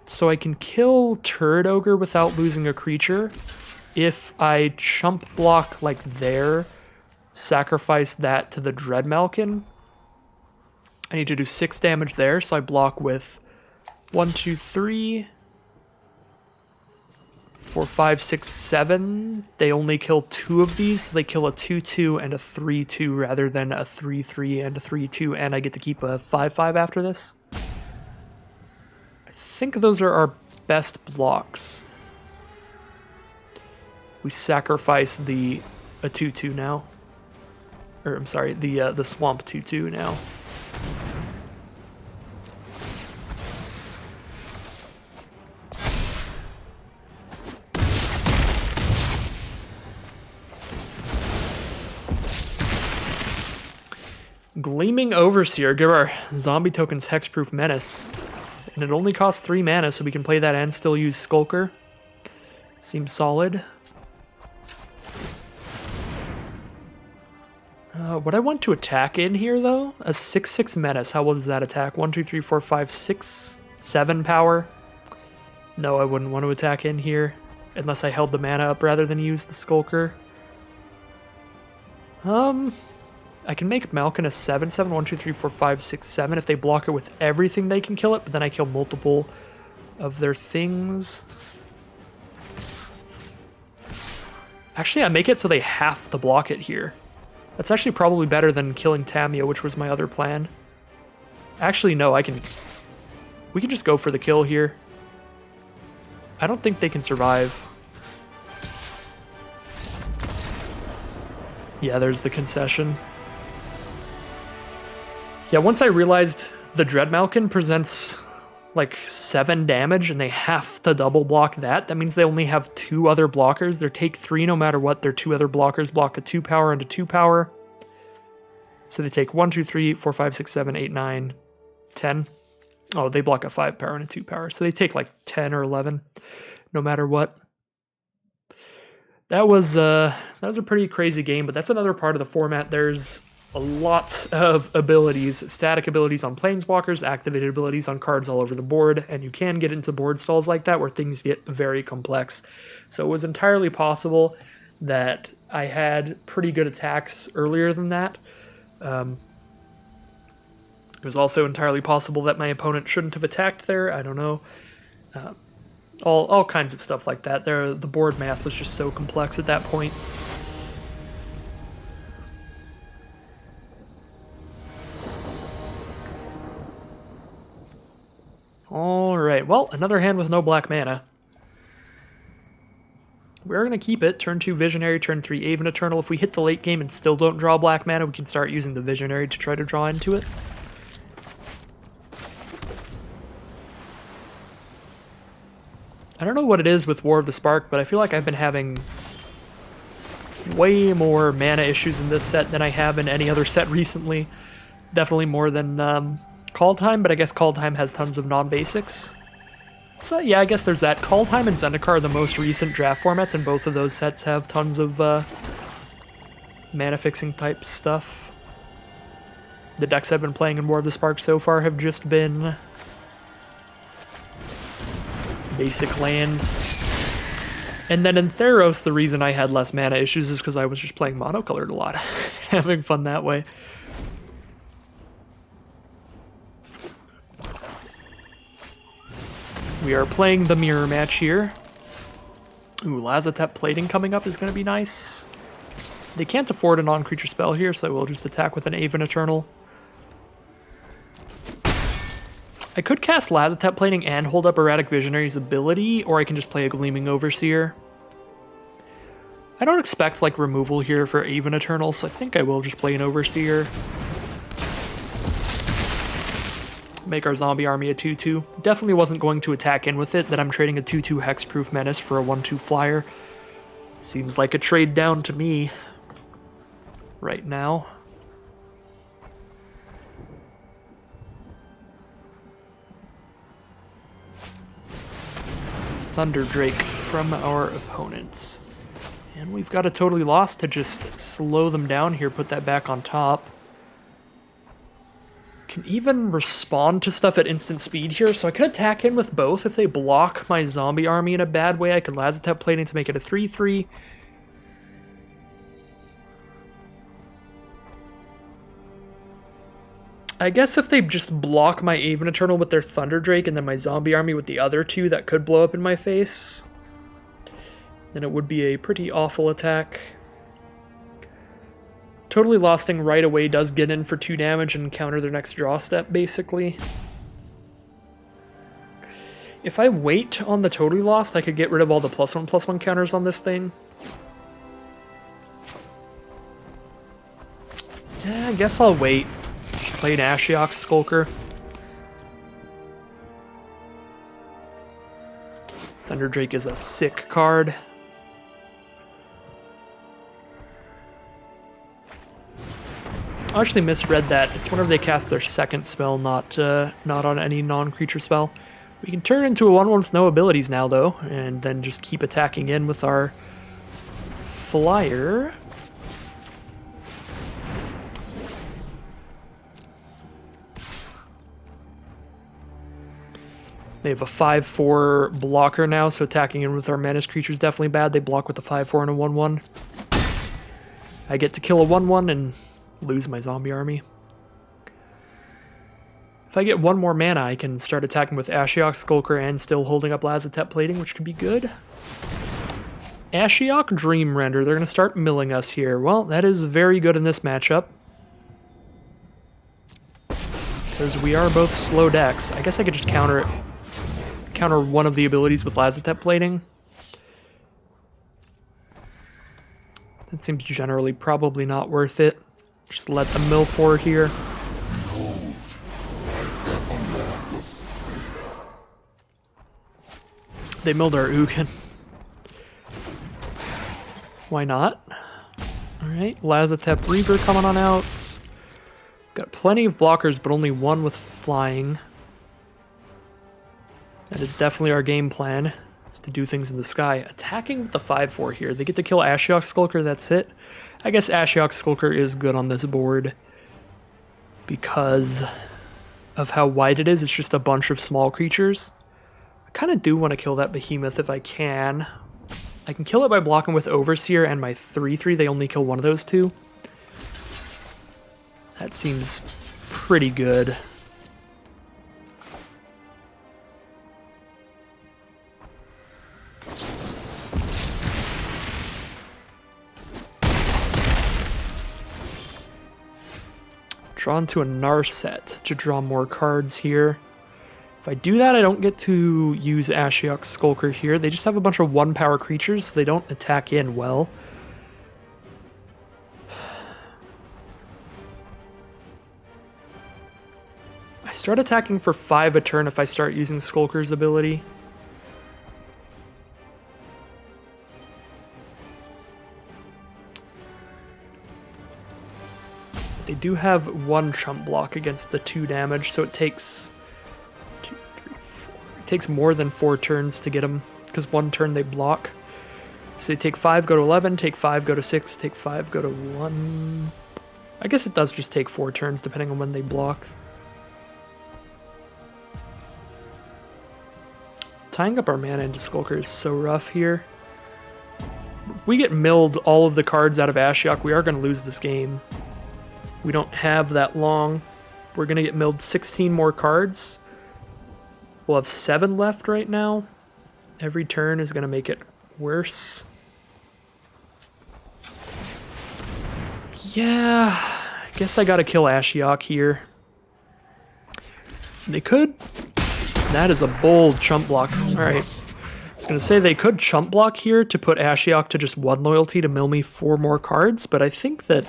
so I can kill Turret Ogre without losing a creature. If I chump block like there, sacrifice that to the Dreadmalkin. I need to do 6 damage there, so I block with 1, 2, 3, 4, 5, 6, 7. They only kill 2 of these, so they kill a 2/2 and a 3/2 rather than a 3/3 and a 3/2, and I get to keep a 5/5 after this. I think those are our best blocks. We sacrifice a 2/2 now. Or I'm sorry, the swamp 2/2 now. Gleaming Overseer, give our zombie tokens Hexproof Menace. And it only costs 3 mana, so we can play that and still use Skulker. Seems solid. What I want to attack in here, though, a 6/6 Menace. How well does that attack? 1, 2, 3, 4, 5, 6, 7 power. No, I wouldn't want to attack in here, unless I held the mana up rather than use the Skulker. I can make Malkin a 7/7, 1, 2, 3, 4, 5, 6, 7. If they block it with everything, they can kill it, but then I kill multiple of their things. Actually, I make it so they have to block it here. That's actually probably better than killing Tamia, which was my other plan. Actually, no, we can just go for the kill here. I don't think they can survive. Yeah, there's the concession. Yeah, once I realized the Dreadmalkin presents like 7 damage and they have to double block that, that means they only have 2 other blockers. They take 3 no matter what. Their 2 other blockers block a 2 power and a 2 power. So they take 1, 2, 3, 4, 5, 6, 7, 8, 9, 10. Oh, they block a 5 power and a 2 power. So they take like 10 or 11 no matter what. That was a pretty crazy game, but that's another part of the format. There's a lot of abilities, static abilities on planeswalkers, activated abilities on cards all over the board, and you can get into board stalls like that where things get very complex. So it was entirely possible that I had pretty good attacks earlier than that. It was also entirely possible that my opponent shouldn't have attacked there. I don't know. All kinds of stuff like that. The board math was just so complex at that point. Alright, well, another hand with no black mana. We're going to keep it. Turn 2 Visionary, turn 3 Aven Eternal. If we hit the late game and still don't draw black mana, we can start using the Visionary to try to draw into it. I don't know what it is with War of the Spark, but I feel like I've been having way more mana issues in this set than I have in any other set recently. Definitely more than Call Time, but I guess Call Time has tons of non-basics. So yeah, I guess there's that. Call Time and Zendikar are the most recent draft formats, and both of those sets have tons of mana-fixing type stuff. The decks I've been playing in War of the Spark so far have just been basic lands. And then in Theros, the reason I had less mana issues is because I was just playing monocolored a lot. Having fun that way. We are playing the mirror match here. Ooh, Lazotep Plating coming up is going to be nice. They can't afford a non-creature spell here, so we'll just attack with an Aven Eternal. I could cast Lazotep Plating and hold up Erratic Visionary's ability, or I can just play a Gleaming Overseer. I don't expect like removal here for Aven Eternal, so I think I will just play an Overseer. Make our zombie army a 2/2. Definitely wasn't going to attack in with it, that I'm trading a 2/2 Hexproof Menace for a 1/2 flyer. Seems like a trade down to me right now. Thunder Drake from our opponents. And we've got a totally lost to just slow them down here, put that back on top. Can even respond to stuff at instant speed here, so I could attack in with both. If they block my zombie army in a bad way, I could Lazatep Plating to make it a 3-3. I guess if they just block my Aven Eternal with their Thunder Drake and then my zombie army with the other two, that could blow up in my face. Then it would be a pretty awful attack. Totally Losting right away does get in for 2 damage and counter their next draw step, basically. If I wait on the Totally Lost, I could get rid of all the +1/+1 counters on this thing. Yeah, I guess I'll wait. Play an Ashiok Skulker. Thunder Drake is a sick card. I actually misread that. It's whenever they cast their second spell, not on any non-creature spell. We can turn into a 1/1 with no abilities now, though, and then just keep attacking in with our flyer. They have a 5/4 blocker now, so attacking in with our Menace creature is definitely bad. They block with a 5/4 and a 1/1. I get to kill a 1/1 and lose my zombie army. If I get 1 more mana, I can start attacking with Ashiok Skulker and still holding up Lazatep Plating, which could be good. Ashiok Dream Render. They're going to start milling us here. Well, that is very good in this matchup, because we are both slow decks. I guess I could just counter one of the abilities with Lazatep Plating. That seems generally probably not worth it. Just let them mill 4 here. They milled our Ugin. Why not? Alright, Lazatep Reaver coming on out. Got plenty of blockers, but only 1 with flying. That is definitely our game plan, is to do things in the sky. Attacking with the 5/4 here. They get to kill Ashiok Skulker, that's it. I guess Ashiok Skulker is good on this board because of how wide it is. It's just a bunch of small creatures. I kind of do want to kill that behemoth if I can. I can kill it by blocking with Overseer and my 3/3. They only kill one of those two. That seems pretty good. Draw into a Narset to draw more cards here. If I do that, I don't get to use Ashiok Skulker here. They just have a bunch of 1-power creatures, so they don't attack in well. I start attacking for 5 a turn if I start using Skulker's ability. They do have 1 chump block against the 2 damage, so it takes 2, 3, 4. It takes more than 4 turns to get them, because 1 turn they block. So they take 5, go to 11, take 5, go to 6, take 5, go to 1. I guess it does just take 4 turns depending on when they block. Tying up our mana into Skulker is so rough here. If we get milled all of the cards out of Ashiok, we are going to lose this game. We don't have that long. We're going to get milled 16 more cards. We'll have 7 left right now. Every turn is going to make it worse. Yeah, I guess I got to kill Ashiok here. They could. That is a bold chump block. Alright. I was going to say they could chump block here to put Ashiok to just 1 loyalty to mill me 4 more cards, but I think that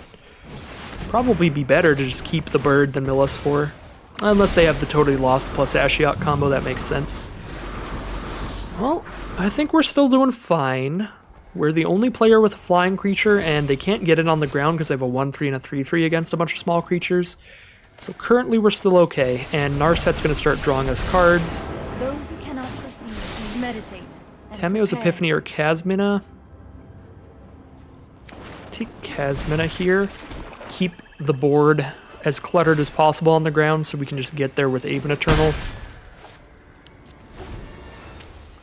probably be better to just keep the bird than mill us 4. Unless they have the Totally Lost plus Ashiok combo, that makes sense. Well, I think we're still doing fine. We're the only player with a flying creature, and they can't get it on the ground because they have a 1/3 and a 3/3 against a bunch of small creatures. So currently we're still okay, and Narset's going to start drawing us cards. Those who cannot perceive, meditate. and Tameo's prepare. Epiphany or Casmina. Take Casmina here. Keep the board as cluttered as possible on the ground so we can just get there with Aven Eternal.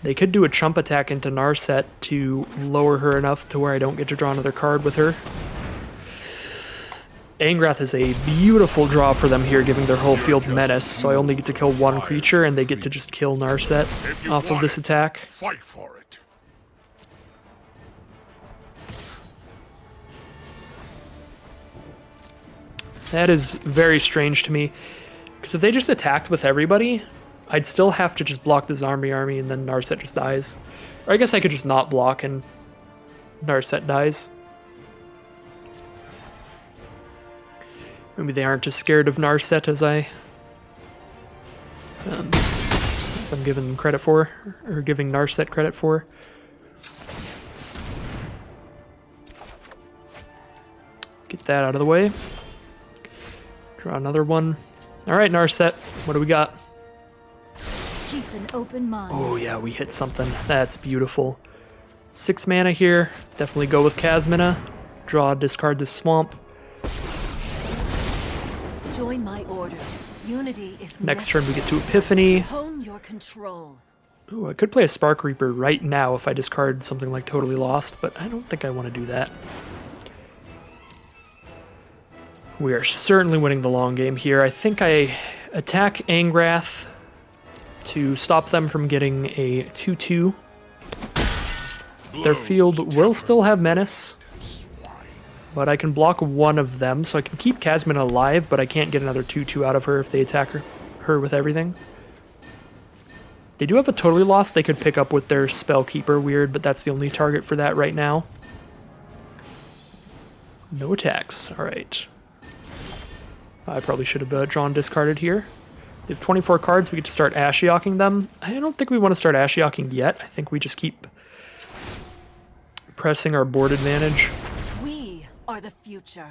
They could do a chump attack into Narset to lower her enough to where I don't get to draw another card with her. Angrath is a beautiful draw for them here, giving their whole field menace, so I only get to kill one creature and they get to just kill Narset off of this attack. Fight for it. That is very strange to me, because if they just attacked with everybody, I'd still have to just block the zombie army and then Narset just dies. Or I guess I could just not block and Narset dies. Maybe they aren't as scared of Narset as I'm giving them credit for, or giving Narset credit for. Get that out of the way. Draw another one. All right, Narset, what do we got? Keep an open mind. Oh yeah, we hit something. That's beautiful. 6 mana here. Definitely go with Casmina. Draw, discard this swamp. Join my order. Unity is Next turn we get to Epiphany. Hone your control. Ooh, I could play a Spark Reaper right now if I discard something like Totally Lost, but I don't think I want to do that. We are certainly winning the long game here. I think I attack Angrath to stop them from getting a 2/2. Their field will still have Menace, but I can block one of them, so I can keep Casmina alive, but I can't get another 2/2 out of her if they attack her with everything. They do have a Totally Lost they could pick up with their Spellkeeper, weird, but that's the only target for that right now. No attacks, alright. I probably should have drawn discarded here. They have 24 cards, we get to start Ashiok-ing them. I don't think we want to start Ashiok-ing yet. I think we just keep pressing our board advantage. We are the future.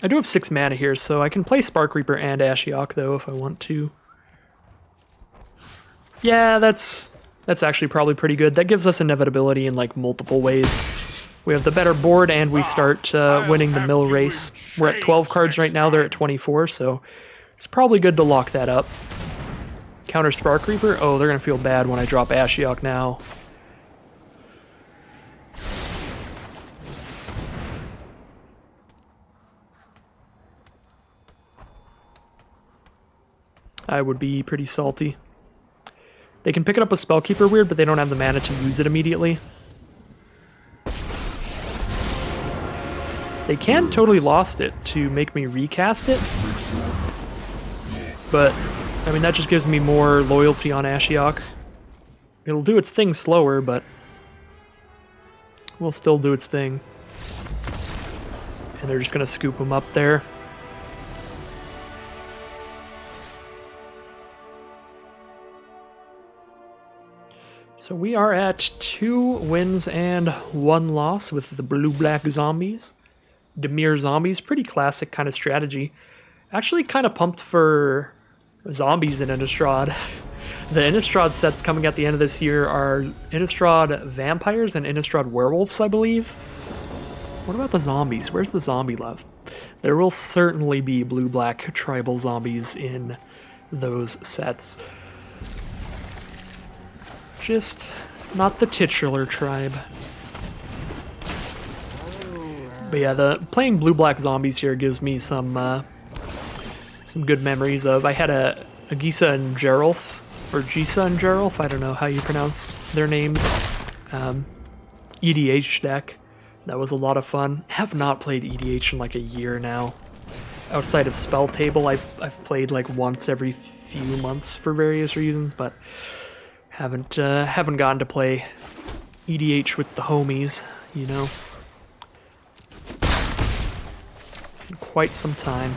I do have 6 mana here, so I can play Spark Reaper and Ashiok though if I want to. Yeah, that's actually probably pretty good. That gives us inevitability in like multiple ways. We have the better board and we start winning the mill race. We're at 12 cards right now, they're at 24, so it's probably good to lock that up. Counter Spark Reaper? Oh, they're going to feel bad when I drop Ashiok now. I would be pretty salty. They can pick it up with Spellkeeper weird, but they don't have the mana to use it immediately. They can Totally Lost it to make me recast it. But, I mean, that just gives me more loyalty on Ashiok. It'll do its thing slower, but will still do its thing. And they're just going to scoop them up there. So we are at 2 wins and 1 loss with the blue-black zombies. Dimir zombies, pretty classic kind of strategy. Actually kind of pumped for zombies in Innistrad. The Innistrad sets coming at the end of this year are Innistrad vampires and Innistrad werewolves, I believe. What about the zombies? Where's the zombie left? There will certainly be blue-black tribal zombies in those sets. Just not the titular tribe. But yeah, playing blue-black zombies here gives me some good memories of. I had a Gisa and Geralf, or Gisa and Geralf, I don't know how you pronounce their names. EDH deck. That was a lot of fun. I have not played EDH in like a year now. Outside of Spell Table, I've played like once every few months for various reasons, but haven't gotten to play EDH with the homies, you know. In quite some time.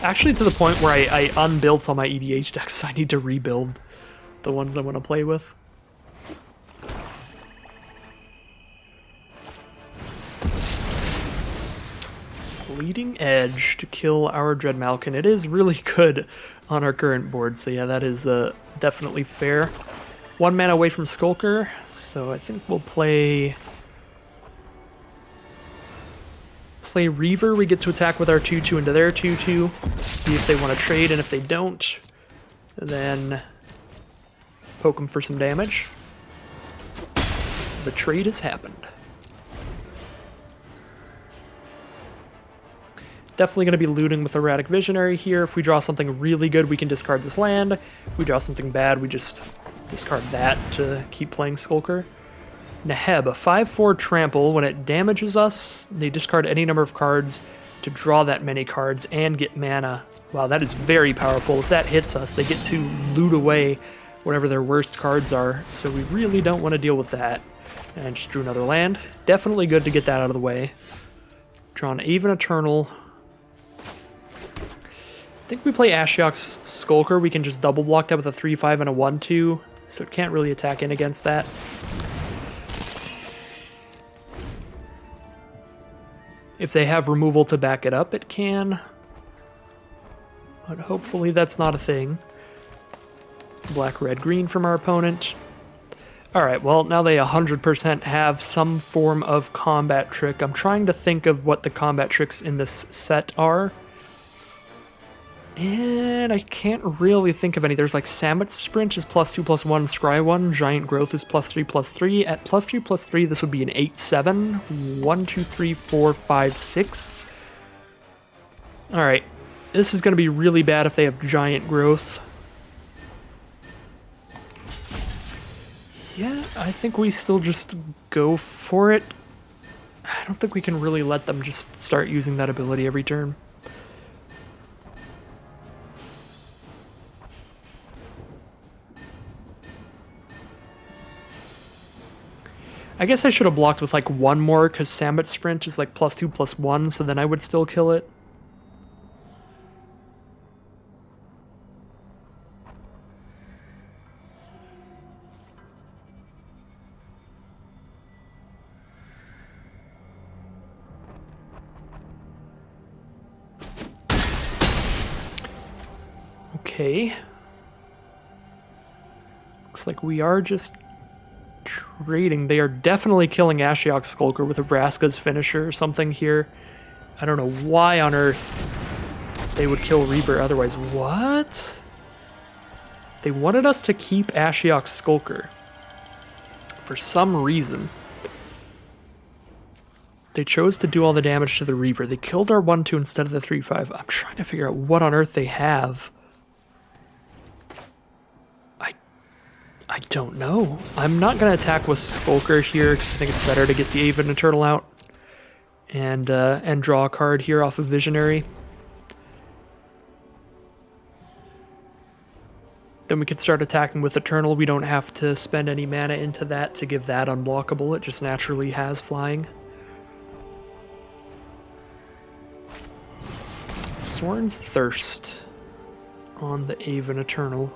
Actually to the point where I unbuilt all my EDH decks, so I need to rebuild the ones I want to play with. Bleeding Edge to kill our Dread Malkin. It is really good on our current board, so yeah, that is definitely fair. 1 mana away from Skulker, so I think we'll play Reaver. We get to attack with our 2/2 into their 2/2, see if they want to trade, and if they don't, then poke them for some damage. The trade has happened. Definitely going to be looting with Erratic Visionary here. If we draw something really good, we can discard this land. If we draw something bad, we just discard that to keep playing Skulker. Neheb, a 5/4 trample. When it damages us, they discard any number of cards to draw that many cards and get mana. Wow, that is very powerful. If that hits us, they get to loot away whatever their worst cards are, so we really don't want to deal with that. And just drew another land. Definitely good to get that out of the way. Draw an Aven Eternal. I think we play Ashiok's Skulker. We can just double block that with a 3/5 and a 1/2, so it can't really attack in against that. If they have removal to back it up, it can. But hopefully that's not a thing. Black, red, green from our opponent. Alright, well, now they 100% have some form of combat trick. I'm trying to think of what the combat tricks in this set are. And I can't really think of any. There's like Samet Sprint is +2/+1, Scry 1, Giant Growth is +3/+3. At +3/+3, this would be an 8/7. 1, 2, 3, 4, 5, 6. Alright, this is going to be really bad if they have Giant Growth. Yeah, I think we still just go for it. I don't think we can really let them just start using that ability every turn. I guess I should have blocked with like one more, because Samet Sprint is like +2/+1, so then I would still kill it. Okay. Looks like we are just trading. They are definitely killing Ashiok's Skulker with a Vraska's Finisher or something here. I don't know why on earth they would kill Reaver otherwise. What? They wanted us to keep Ashiok's Skulker. For some reason. They chose to do all the damage to the Reaver. They killed our 1/2 instead of the 3/5. I'm trying to figure out what on earth they have. I don't know. I'm not going to attack with Skulker here because I think it's better to get the Aven Eternal out and draw a card here off of Visionary. Then we can start attacking with Eternal. We don't have to spend any mana into that to give that unblockable. It just naturally has flying. Sorin's Thirst on the Aven Eternal.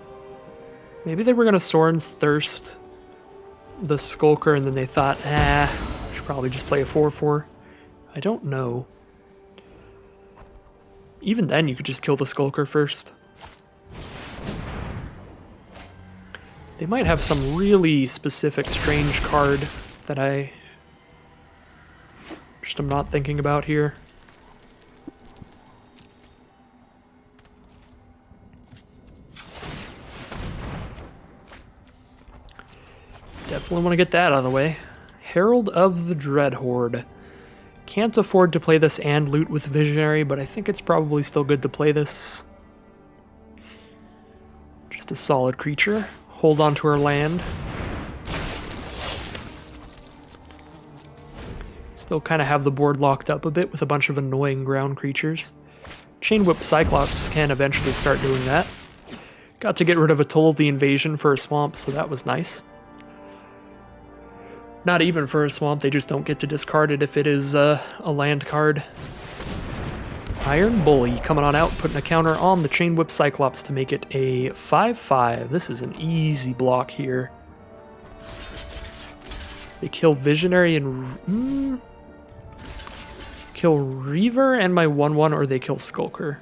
Maybe they were going to Sorin's Thirst the Skulker and then they thought, we should probably just play a 4/4. I don't know. Even then, you could just kill the Skulker first. They might have some really specific strange card that I just am not thinking about here. Definitely want to get that out of the way. Herald of the Dreadhorde. Can't afford to play this and loot with Visionary, but I think it's probably still good to play this. Just a solid creature. Hold on to our land. Still kind of have the board locked up a bit with a bunch of annoying ground creatures. Chain Whip Cyclops can eventually start doing that. Got to get rid of a Toll of the Invasion for a swamp, so that was nice. Not even for a swamp, they just don't get to discard it if it is a land card. Iron Bully coming on out, putting a counter on the Chain Whip Cyclops to make it a 5/5. This is an easy block here. They kill Visionary and... kill Reaver and my 1/1, or they kill Skulker.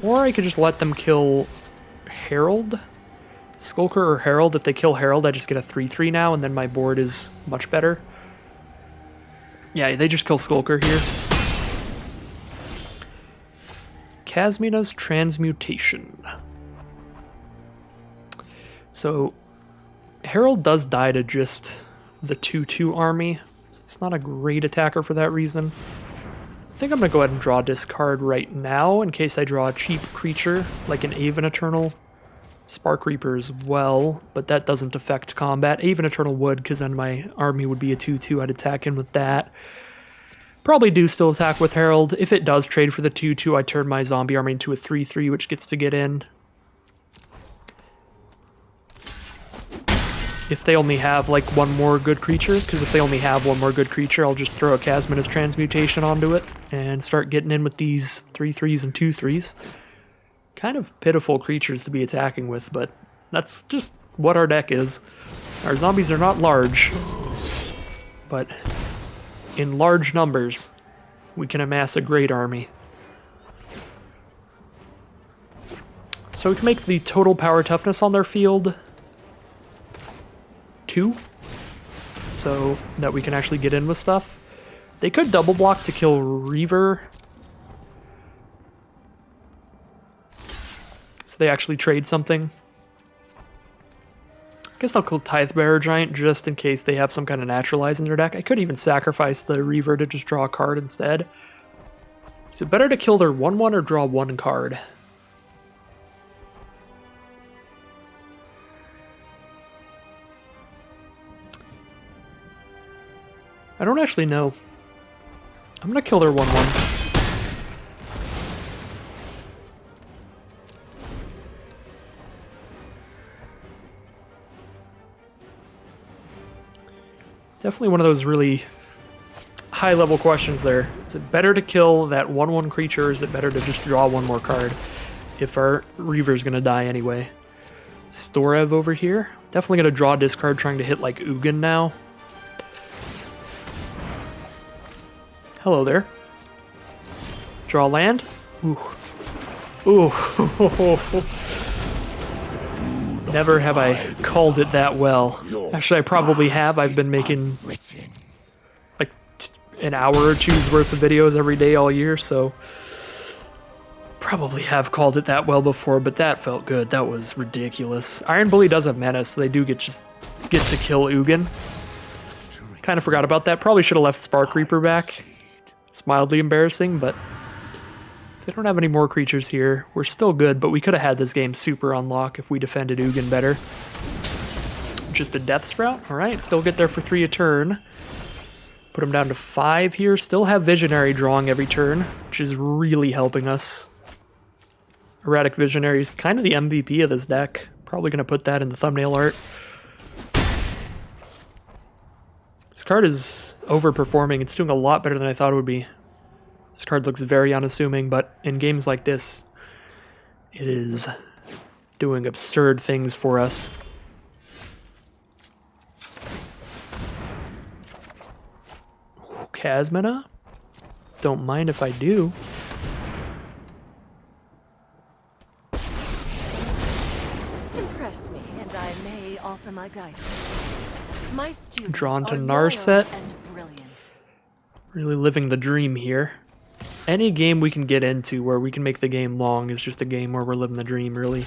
Or I could just let them kill Herald. Skulker or Herald. If they kill Herald, I just get a 3/3 now, and then my board is much better. Yeah, they just kill Skulker here. Kasmina's Transmutation. So, Herald does die to just the 2/2 army. It's not a great attacker for that reason. I think I'm going to go ahead and draw discard right now in case I draw a cheap creature, like an Aven Eternal. Spark Reaper as well, but that doesn't affect combat. Aven Eternal would, because then my army would be a 2/2. I'd attack in with that. Probably do still attack with Herald. If it does trade for the 2/2, I turn my zombie army into a 3/3, which gets to get in. If they only have like one more good creature, because if they only have one more good creature, I'll just throw a Kasmina's Transmutation onto it and start getting in with these 3/3s and 2/3s. Kind of pitiful creatures to be attacking with, but that's just what our deck is. Our zombies are not large, but in large numbers, we can amass a great army. So we can make the total power toughness on their field 2, so that we can actually get in with stuff. They could double block to kill Reaver. So they actually trade something. I guess I'll kill Tidebearer Giant just in case they have some kind of naturalize in their deck. I could even sacrifice the Reaver to just draw a card instead. Is it better to kill their 1/1 or draw one card? I don't actually know. I'm gonna kill their 1/1. Definitely one of those really high-level questions there. Is it better to kill that 1/1 creature, or is it better to just draw one more card if our Reaver's gonna die anyway? Storev over here. Definitely gonna draw discard trying to hit like Ugin now. Hello there. Draw land. Ooh. Ooh. Never have I called it that well. Actually, I probably have. I've been making like an hour or two's worth of videos every day all year, so probably have called it that well before, but that felt good. That was ridiculous. Iron Bully does have mana, so they do get to kill Ugin. Kind of forgot about that. Probably should have left Spark Reaper back. It's mildly embarrassing, but they don't have any more creatures here. We're still good, but we could have had this game super on lock if we defended Ugin better. Just a Death Sprout? Alright, still get there for 3 a turn. Put him down to 5 here. Still have Visionary drawing every turn, which is really helping us. Erratic Visionary is kind of the MVP of this deck. Probably going to put that in the thumbnail art. This card is overperforming. It's doing a lot better than I thought it would be. This card looks very unassuming, but in games like this, it is doing absurd things for us. Ooh, Kasmina? Don't mind if I do. Impress me, and I may offer my guidance. My students Drawn to are Narset. loyal and brilliant. Really living the dream here. Any game we can get into where we can make the game long is just a game where we're living the dream, really.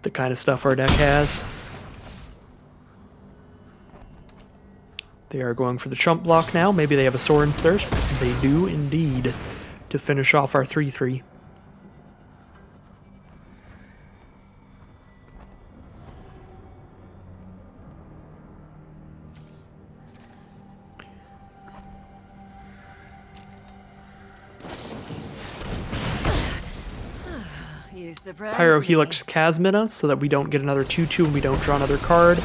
The kind of stuff our deck has. They are going for the chump block now. Maybe they have a Sorin's Thirst. They do indeed, to finish off our 3/3. You surprised Pyrohelix me. Kasmina so that we don't get another 2/2 and we don't draw another card.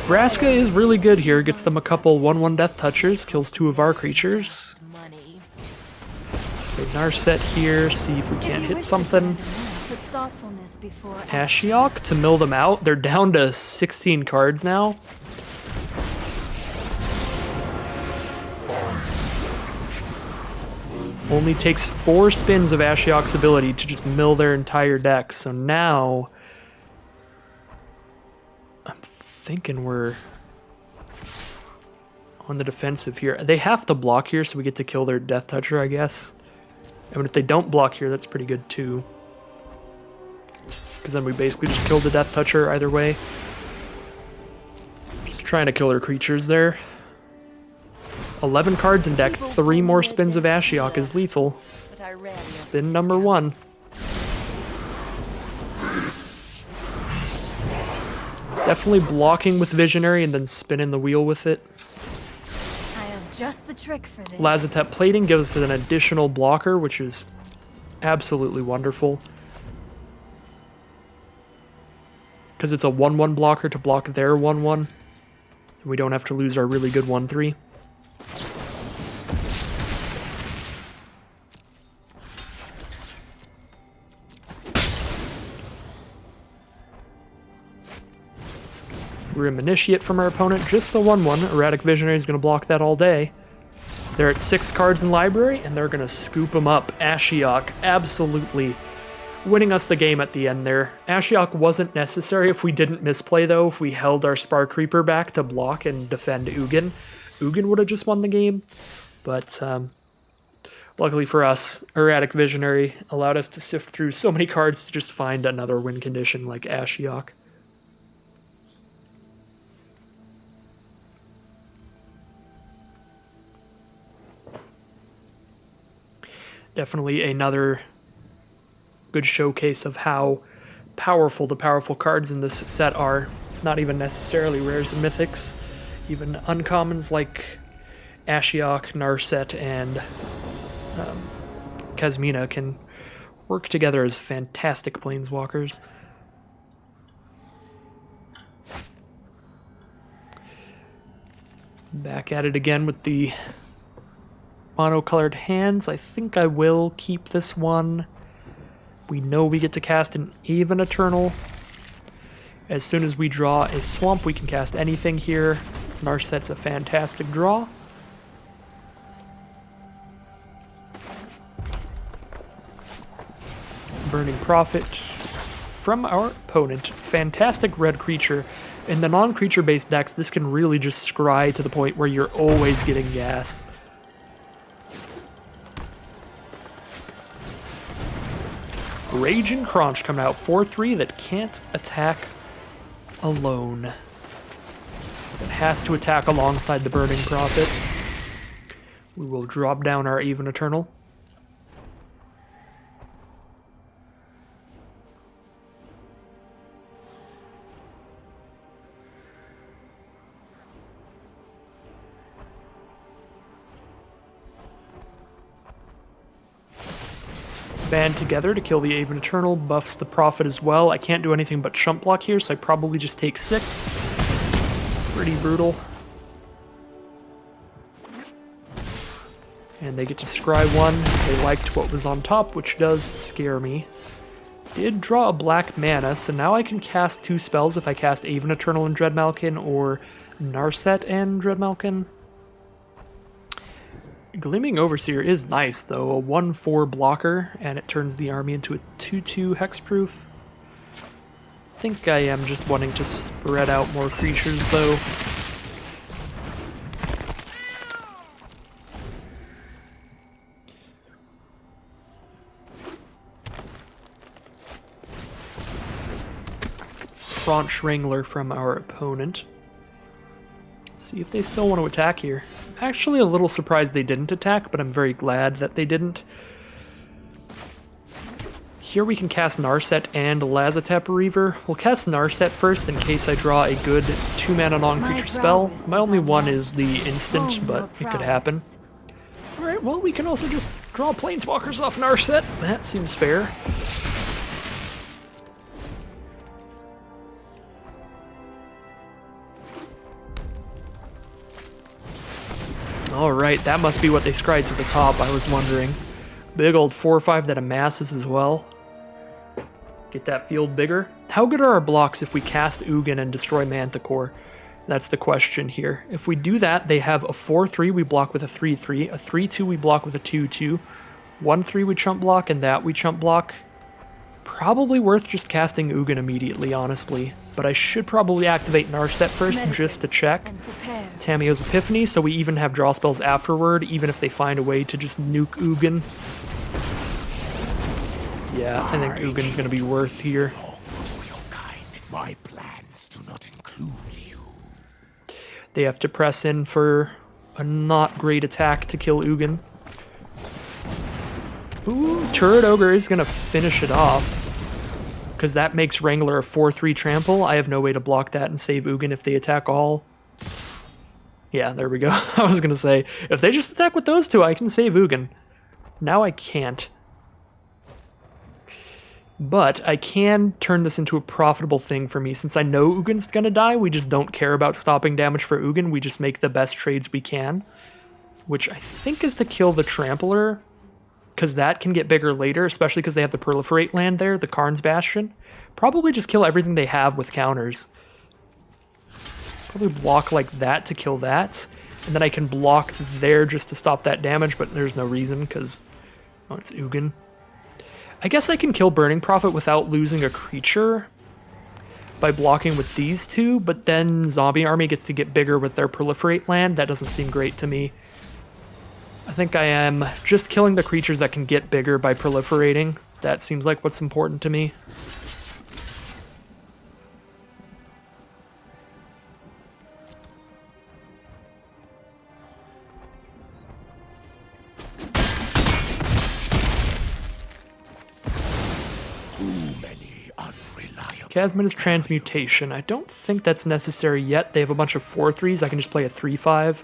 Vraska is really good here. Gets them a couple 1/1 Death Touchers. Kills 2 of our creatures. Money. Play Narset here. See if we can't hit something. Ashiok to mill them out. They're down to 16 cards now. Only takes 4 spins of Ashiok's ability to just mill their entire deck. So now I'm thinking we're on the defensive here. They have to block here, so we get to kill their Death Toucher, I guess. And if they don't block here, that's pretty good too. Because then we basically just killed the Death Toucher either way. Just trying to kill their creatures there. 11 cards in deck, 3 more spins of Ashiok is lethal. Spin number 1. Definitely blocking with Visionary and then spinning the wheel with it. I have just the trick for this. Lazatep Plating gives us an additional blocker, which is absolutely wonderful. Because it's a 1/1 blocker to block their 1/1. We don't have to lose our really good 1/3. Grim Initiate from our opponent, just the 1/1. Erratic Visionary is going to block that all day. They're at 6 cards in library, and they're going to scoop them up. Ashiok absolutely winning us the game at the end there. Ashiok wasn't necessary if we didn't misplay, though. If we held our Spark Reaper back to block and defend Ugin, Ugin would have just won the game. But luckily for us, Erratic Visionary allowed us to sift through so many cards to just find another win condition like Ashiok. Definitely another good showcase of how powerful the powerful cards in this set are. Not even necessarily rares and mythics. Even uncommons like Ashiok, Narset, and Kazmina can work together as fantastic planeswalkers. Back at it again with the monocolored hands. I think I will keep this one. We know we get to cast an Even Eternal. As soon as we draw a swamp, we can cast anything here. Narset's a fantastic draw. Burning Prophet from our opponent. Fantastic red creature. In the non-creature based decks, this can really just scry to the point where you're always getting gas. Raging Crunch coming out 4/3 that can't attack alone. It has to attack alongside the Burning Prophet. We will drop down our Even Eternal. Band together to kill the Even Eternal, buffs the Prophet as well. I can't do anything but chump block here, so I probably just take 6. Pretty brutal. And they get to scry 1. They liked what was on top, which does scare me. Did draw a black mana, so now I can cast 2 spells if I cast Even Eternal and Dreadmalkin, or Narset and Dreadmalkin. Gleaming Overseer is nice, though. A 1/4 blocker, and it turns the army into a 2/2 hexproof. I think I am just wanting to spread out more creatures, though. Crunch Wrangler from our opponent. See if they still want to attack here. Actually a little surprised they didn't attack, but I'm very glad that they didn't. Here we can cast Narset and Lazatep Reaver. We'll cast Narset first in case I draw a good 2-mana non-creature spell. My only one is the instant, but it could happen. Alright, well we can also just draw Planeswalkers off Narset. That seems fair. Alright, that must be what they scried to the top, I was wondering. Big old 4/5 that amasses as well. Get that field bigger. How good are our blocks if we cast Ugin and destroy Manticore? That's the question here. If we do that, they have a 4/3 we block with a 3/3, a 3/2 we block with a 2/2, 1/3 we chump block and that we chump block. Probably worth just casting Ugin immediately, honestly. But I should probably activate Narset first just to check. And prepare. Tamiyo's Epiphany, so we even have draw spells afterward, even if they find a way to just nuke Ugin. Yeah, I think Ugin's gonna be worth here. My plans do not include you. They have to press in for a not great attack to kill Ugin. Ooh, Turret Ogre is gonna finish it off. Because that makes Wrangler a 4/3 trample. I have no way to block that and save Ugin if they attack all. Yeah, there we go. I was gonna say, if they just attack with those two, I can save Ugin. Now I can't. But I can turn this into a profitable thing for me. Since I know Ugin's gonna die, we just don't care about stopping damage for Ugin. We just make the best trades we can. Which I think is to kill the Trampler. Because that can get bigger later, especially because they have the Proliferate land there, the Karn's Bastion. Probably just kill everything they have with counters. Probably block like that to kill that. And then I can block there just to stop that damage, but there's no reason because... Oh, it's Ugin. I guess I can kill Burning Prophet without losing a creature by blocking with these two, but then Zombie Army gets to get bigger with their Proliferate land. That doesn't seem great to me. I think I am just killing the creatures that can get bigger by proliferating. That seems like what's important to me. Chasmina's Transmutation. I don't think that's necessary yet. They have a bunch of 4/3s. I can just play a 3/5.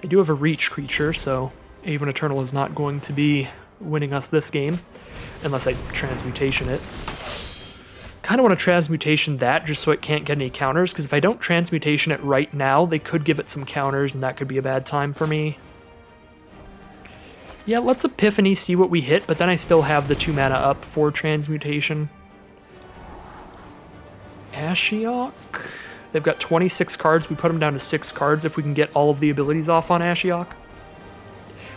They do have a reach creature, so Avon Eternal is not going to be winning us this game, unless I Transmutation it. Kind of want to Transmutation that just so it can't get any counters, because if I don't Transmutation it right now, they could give it some counters, and that could be a bad time for me. Yeah, let's Epiphany, see what we hit, but then I still have the 2 mana up for Transmutation. Ashiok. They've got 26 cards. We put them down to 6 cards if we can get all of the abilities off on Ashiok.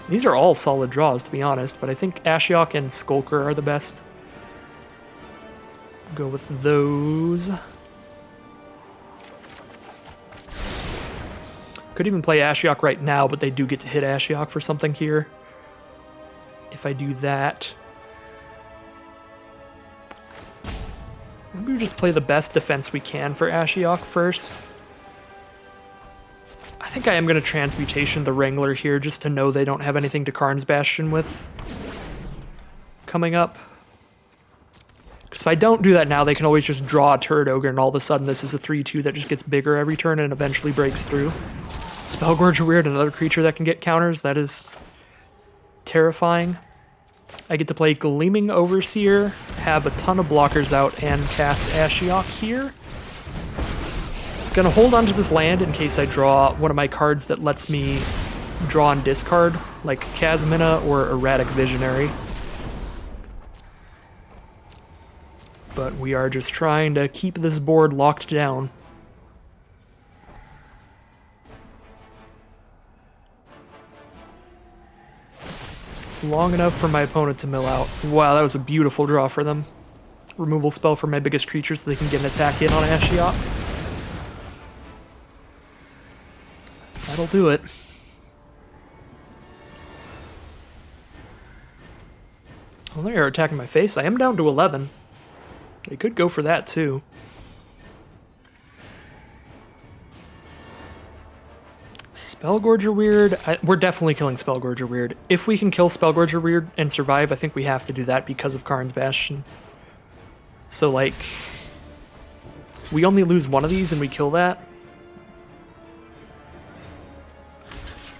These are all solid draws, to be honest, but I think Ashiok and Skulker are the best. Go with those. Could even play Ashiok right now, but they do get to hit Ashiok for something here. If I do that... Maybe we just play the best defense we can for Ashiok first. I think I am going to Transmutation the Wrangler here just to know they don't have anything to Karn's Bastion with coming up. Because if I don't do that now, they can always just draw a Turret Ogre and all of a sudden this is a 3/2 that just gets bigger every turn and eventually breaks through. Spellgorger Weird, another creature that can get counters. That is terrifying. I get to play Gleaming Overseer, have a ton of blockers out, and cast Ashiok here. Gonna hold on to this land in case I draw one of my cards that lets me draw and discard, like Chasmina or Erratic Visionary. But we are just trying to keep this board locked down. Long enough for my opponent to mill out. Wow, that was a beautiful draw for them. Removal spell for my biggest creature so they can get an attack in on Ashiok. That'll do it. Well, they are attacking my face. I am down to 11. They could go for that too. Spellgorger Weird. We're definitely killing Spellgorger Weird. If we can kill Spellgorger Weird and survive, I think we have to do that because of Karn's Bastion. So, like, we only lose one of these and we kill that.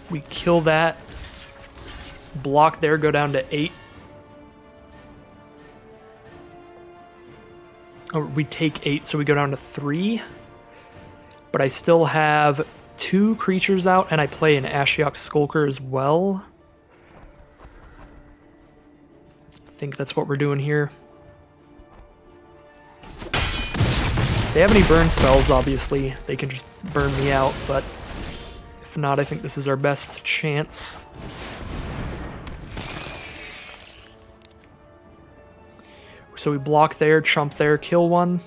We kill that. Block there, go down to 8. Oh, we take 8, so we go down to 3. But I still have 2 creatures out, and I play an Ashiok Skulker as well. I think that's what we're doing here. If they have any burn spells, obviously, they can just burn me out, but if If not, I think this is our best chance. So we block there, chump there, kill one.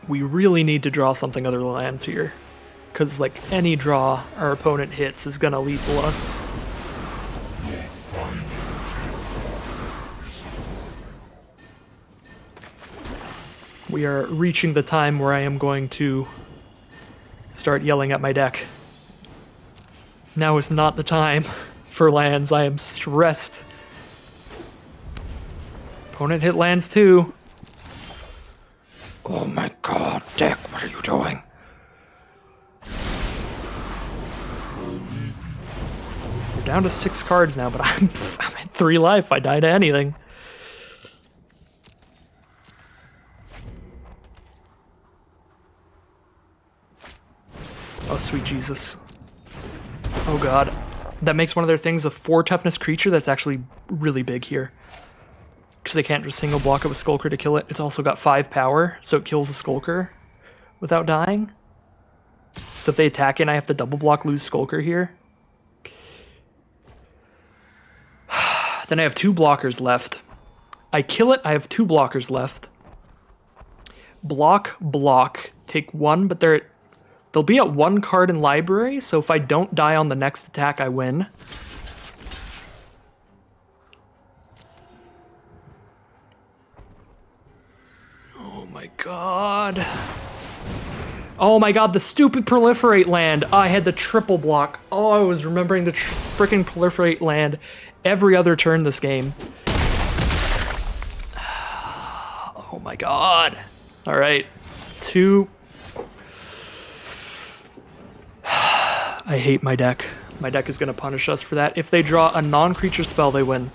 We really need to draw something other than lands here. Because, like, any draw our opponent hits is gonna lethal us. We are reaching the time where I am going to start yelling at my deck. Now is not the time for lands. I am stressed. Opponent hit lands too. Oh my god, deck, what are you doing? We're down to 6 cards now, but I'm at 3 life. I die to anything. Oh, sweet Jesus. Oh god. That makes one of their things a 4 toughness creature that's actually really big here. Because they can't just single block it with Skulker to kill it. It's also got 5 power, so it kills a Skulker without dying. So if they attack and I have to double block, lose Skulker here. Then I have 2 blockers left. I kill it, I have 2 blockers left. Block, block, take 1, but they'll be at 1 card in library, so if I don't die on the next attack, I win. Oh my god. Oh my god, the stupid proliferate land. Oh, I had the triple block. Oh, I was remembering the freaking proliferate land every other turn this game. Oh my god. Alright. 2. I hate my deck. My deck is going to punish us for that. If they draw a non-creature spell, they win.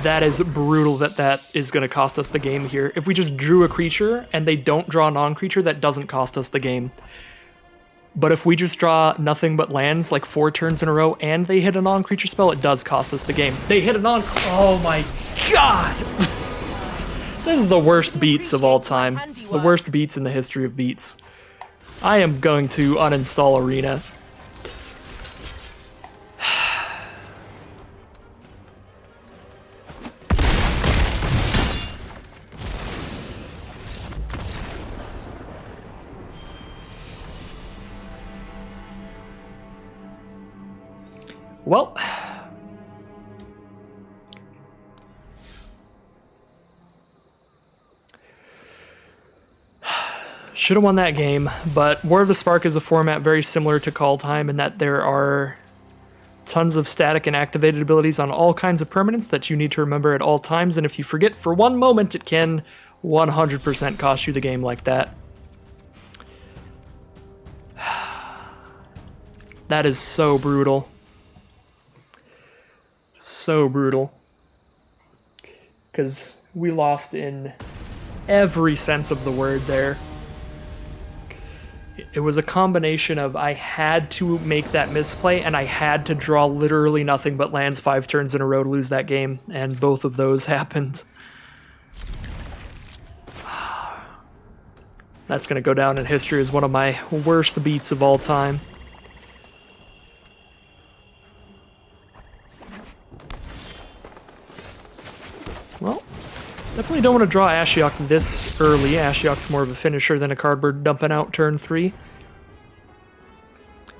That is brutal that is going to cost us the game here. If we just drew a creature and they don't draw a non-creature, that doesn't cost us the game. But if we just draw nothing but lands like 4 turns in a row and they hit a non-creature spell, it does cost us the game. They hit a non- Oh my god! This is the worst beats of all time. The worst beats in the history of beats. I am going to uninstall Arena. Well, should have won that game, but War of the Spark is a format very similar to Call Time in that there are tons of static and activated abilities on all kinds of permanents that you need to remember at all times, and if you forget for one moment, it can 100% cost you the game like that. That is so brutal. So brutal. Because we lost in every sense of the word there. It was a combination of I had to make that misplay and I had to draw literally nothing but lands 5 turns in a row to lose that game, and both of those happened. That's going to go down in history as one of my worst beats of all time. Well, definitely don't want to draw Ashiok this early. Ashiok's more of a finisher than a cardboard dumping out turn 3.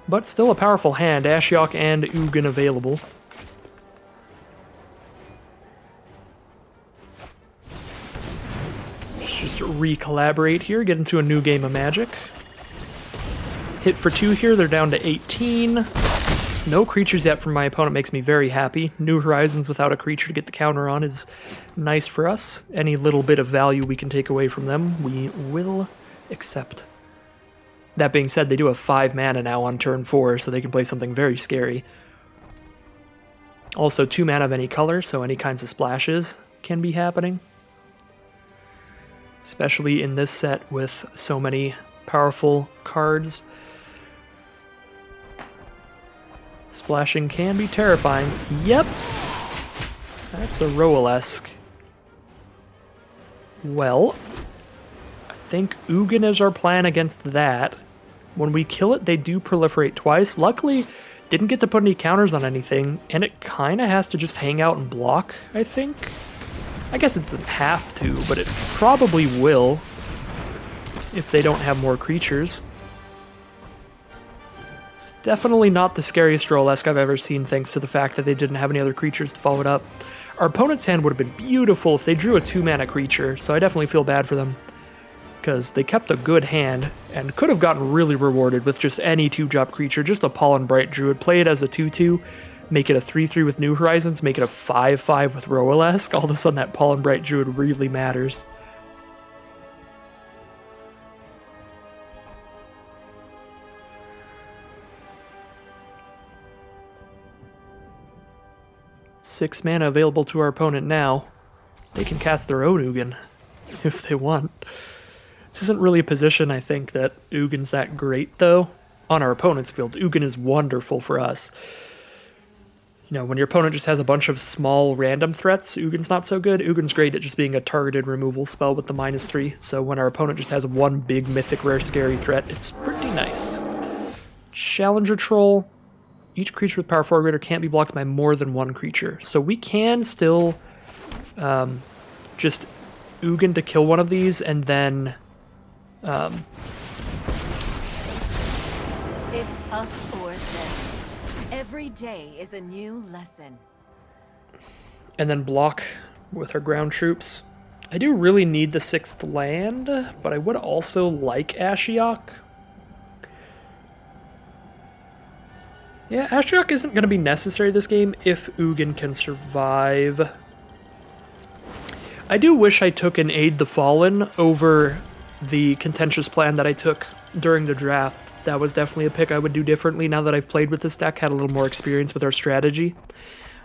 But still a powerful hand. Ashiok and Ugin available. Let's just re-collaborate here, get into a new game of Magic. Hit for 2 here, they're down to 18. No creatures yet from my opponent makes me very happy. New Horizons without a creature to get the counter on is nice for us. Any little bit of value we can take away from them, we will accept. That being said, they do have 5 mana now on turn 4, so they can play something very scary. Also, 2 mana of any color, so any kinds of splashes can be happening. Especially in this set with so many powerful cards. Splashing can be terrifying. Yep! That's a Roalesque. Well, I think Ugin is our plan against that. When we kill it, they do proliferate twice. Luckily, didn't get to put any counters on anything, and it kind of has to just hang out and block, I think. I guess it doesn't have to, but it probably will if they don't have more creatures. It's definitely not the scariest Roalesque I've ever seen, thanks to the fact that they didn't have any other creatures to follow it up. Our opponent's hand would have been beautiful if they drew a 2-mana creature, so I definitely feel bad for them, because they kept a good hand and could have gotten really rewarded with just any 2-drop creature, just a Pollen Bright Druid. Play it as a 2-2, make it a 3-3 with New Horizons, make it a 5-5 with Roalesque. All of a sudden that Pollen Bright Druid really matters. Six mana available to our opponent now. They can cast their own Ugin if they want. This isn't really a position, I think, that Ugin's that great, though. On our opponent's field, Ugin is wonderful for us. You know, when your opponent just has a bunch of small random threats, Ugin's not so good. Ugin's great at just being a targeted removal spell with the -3, so when our opponent just has one big mythic rare scary threat, it's pretty nice. Challenger Troll. Each creature with power 4 or greater can't be blocked by more than one creature. So we can still just Ugin to kill one of these, and then It's us or them. Every day is a new lesson. and then block with our ground troops. I do really need the 6th land, but I would also like Ashiok. Yeah, Ashiok isn't going to be necessary this game if Ugin can survive. I do wish I took an Aid the Fallen over the contentious plan that I took during the draft. That was definitely a pick I would do differently now that I've played with this deck, had a little more experience with our strategy.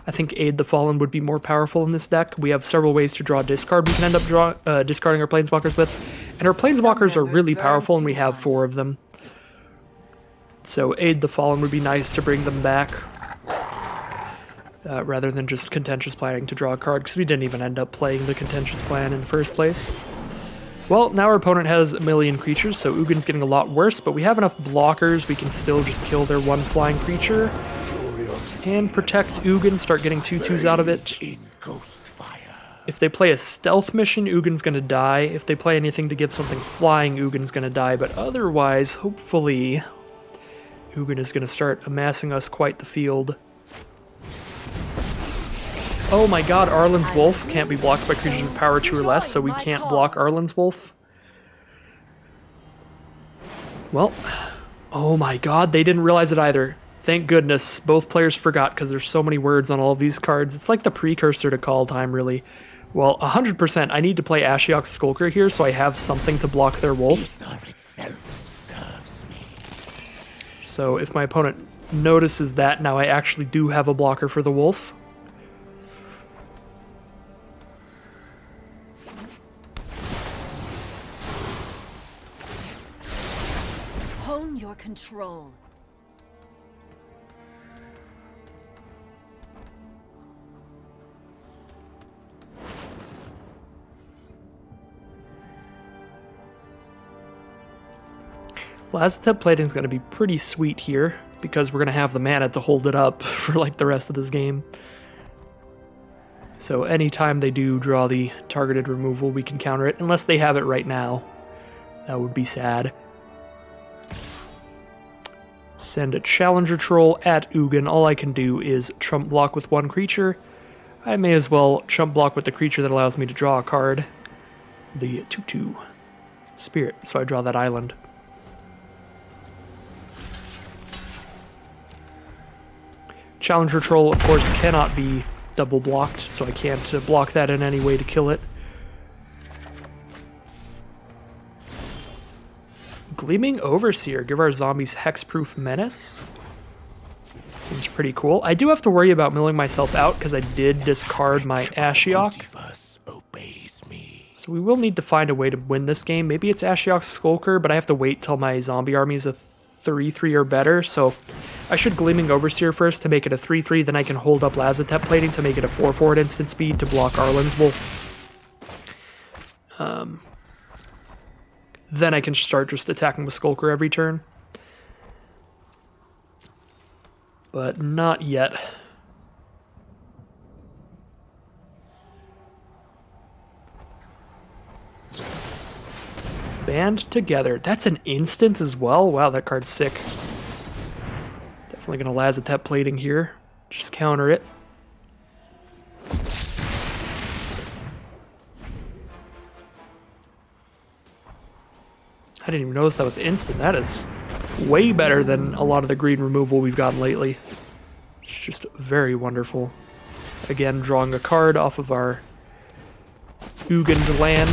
I think Aid the Fallen would be more powerful in this deck. We have several ways to draw discard we can end up discarding our Planeswalkers with, and our Planeswalkers are really powerful and we have 4 of them. So Aid the Fallen would be nice to bring them back, rather than just contentious planning to draw a card, because we didn't even end up playing the contentious plan in the first place. Well, now our opponent has a million creatures, so Ugin's getting a lot worse, but we have enough blockers, we can still just kill their one flying creature, and protect Ugin, start getting 2/2s out of it. If they play a stealth mission, Ugin's gonna die. If they play anything to give something flying, Ugin's gonna die, but otherwise, hopefully, Ugin is going to start amassing us quite the field. Oh my god, Arlen's Wolf can't be blocked by creatures with power 2 or less, so we can't block Arlen's Wolf. Well, oh my god, they didn't realize it either. Thank goodness, both players forgot because there's so many words on all of these cards. It's like the precursor to Call Time, really. Well, 100%, I need to play Ashiok's Skulker here so I have something to block their wolf. So if my opponent notices that, now I actually do have a blocker for the wolf. Hone your control. Well, Aztec Plating is going to be pretty sweet here, because we're going to have the mana to hold it up for like the rest of this game. So anytime they do draw the targeted removal, we can counter it, unless they have it right now. That would be sad. Send a Challenger Troll at Ugin. All I can do is Trump block with one creature. I may as well Trump block with the creature that allows me to draw a card. The 2/2 Spirit, so I draw that island. Challenger Troll, of course, cannot be double blocked, so I can't block that in any way to kill it. Gleaming Overseer, give our zombies Hexproof Menace. Seems pretty cool. I do have to worry about milling myself out because I did discard my Ashiok. Multiverse obeys me. So we will need to find a way to win this game. Maybe it's Ashiok's Skulker, but I have to wait till my zombie army is a 3-3 or better. So I should Gleaming Overseer first to make it a 3-3. Then I can hold up Lazatep Plating to make it a 4-4 at instant speed to block Arlen's Wolf. Then I can start just attacking with Skulker every turn. But not yet. Band Together. That's an instant as well? Wow, that card's sick. Definitely gonna Lazatep Plating here. Just counter it. I didn't even notice that was instant. That is way better than a lot of the green removal we've gotten lately. It's just very wonderful. Again, drawing a card off of our Ugin land.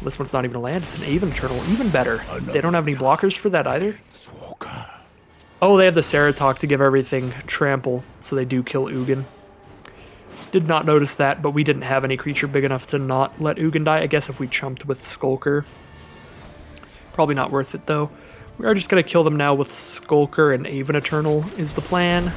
This one's not even a land, it's an Aven Eternal. Even better. They don't have any blockers for that either. Oh, they have the Ceratok to give everything trample, so they do kill Ugin. Did not notice that, but we didn't have any creature big enough to not let Ugin die. I guess if we chumped with Skulker. Probably not worth it, though. We are just going to kill them now with Skulker and Aven Eternal is the plan.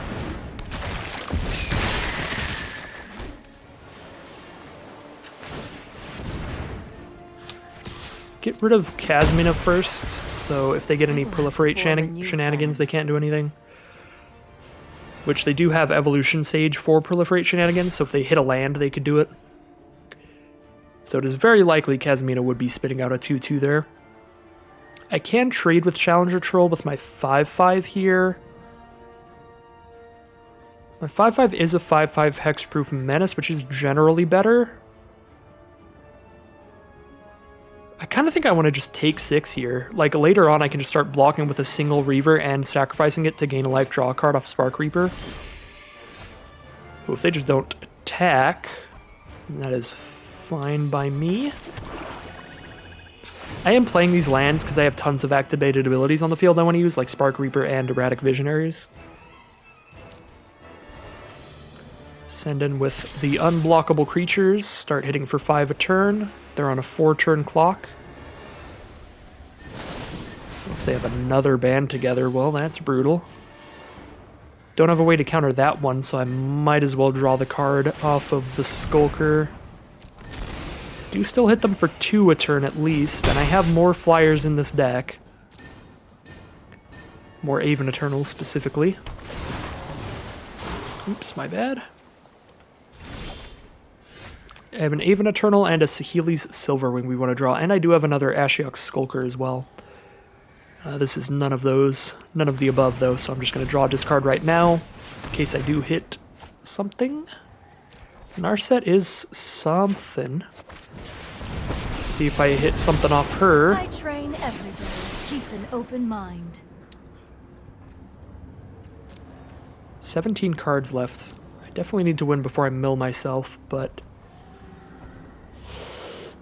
Get rid of Kasmina first, so if they get any Proliferate shenanigans, they can't do anything. Which they do have Evolution Sage for Proliferate shenanigans, so if they hit a land, they could do it. So it is very likely Kasmina would be spitting out a 2-2 there. I can trade with Challenger Troll with my 5-5 here. My 5-5 is a 5-5 Hexproof Menace, which is generally better. I kind of think I want to just take 6 here. Like, later on I can just start blocking with a single Reaver and sacrificing it to gain a life draw card off Spark Reaper. Ooh, if they just don't attack, that is fine by me. I am playing these lands because I have tons of activated abilities on the field I want to use, like Spark Reaper and Erratic Visionaries. Send in with the unblockable creatures, start hitting for 5 a turn. They're on a 4-turn clock. Unless they have another Band Together, well, that's brutal. Don't have a way to counter that one, so I might as well draw the card off of the Skulker. Do still hit them for 2 a turn at least, and I have more flyers in this deck. More Aven Eternals specifically. Oops, my bad. I have an Aven Eternal and a Saheeli's Silverwing we want to draw, and I do have another Ashiok's Skulker as well. This is none of those, none of the above though, so I'm just going to draw a discard right now, in case I do hit something. Narset is something. See if I hit something off her. I train every day. Keep an open mind. 17 cards left. I definitely need to win before I mill myself, but...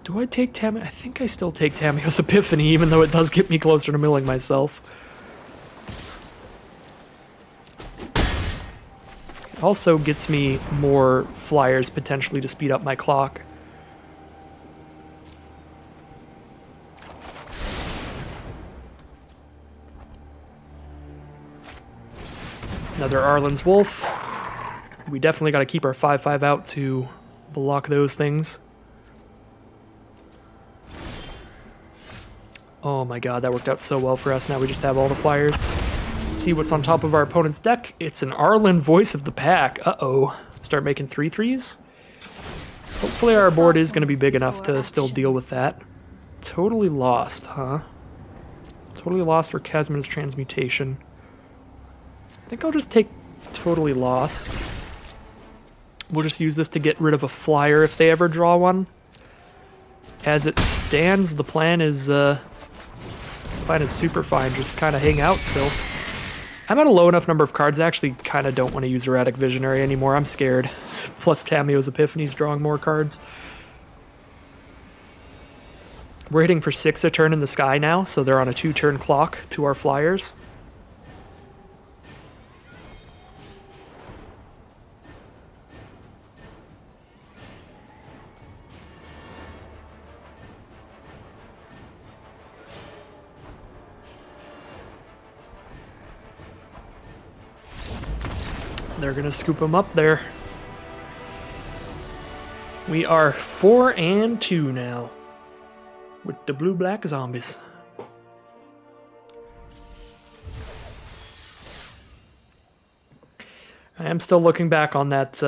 Do I take Tamiyo? I think I still take Tamiyo's Epiphany, even though it does get me closer to milling myself. It also gets me more flyers, potentially, to speed up my clock. Another Arlen's Wolf. We definitely got to keep our 5-5 out to block those things. Oh my god, that worked out so well for us. Now we just have all the flyers. See what's on top of our opponent's deck. It's an Arlen Voice of the Pack. Uh-oh. Start making 3/3s. Hopefully our board is going to be big enough to still deal with that. Totally Lost, huh? Totally Lost for Kasmina's Transmutation. I think I'll just take Totally Lost. We'll just use this to get rid of a flyer if they ever draw one. As it stands, the plan is super fine. Just kind of hang out still. I'm at a low enough number of cards. I actually kind of don't want to use Erratic Visionary anymore. I'm scared. Plus Tamiyo's Epiphany's drawing more cards. We're hitting for 6 a turn in the sky now, so they're on a 2-turn clock to our flyers. they're gonna scoop him up there. We are 4-2 now with the blue-black zombies. I am still looking back on that.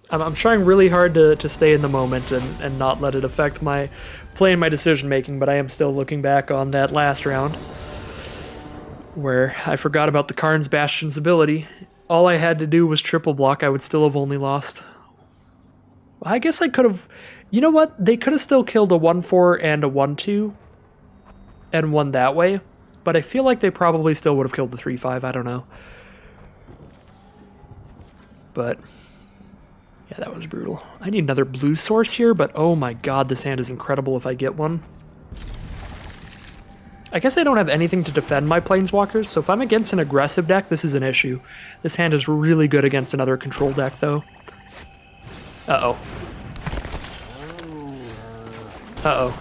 I'm trying really hard to stay in the moment and not let it affect my play and my decision making, but I am still looking back on that last round where I forgot about the Karn's Bastion's ability. All I had to do was triple block. I would still have only lost. I guess I could have... You know what? They could have still killed a 1-4 and a 1-2 and won that way, but I feel like they probably still would have killed the 3-5. I don't know. But yeah, that was brutal. I need another blue source here, but oh my god, this hand is incredible if I get one. I guess I don't have anything to defend my planeswalkers, so if I'm against an aggressive deck, this is an issue. This hand is really good against another control deck, though. Uh-oh. Uh-oh.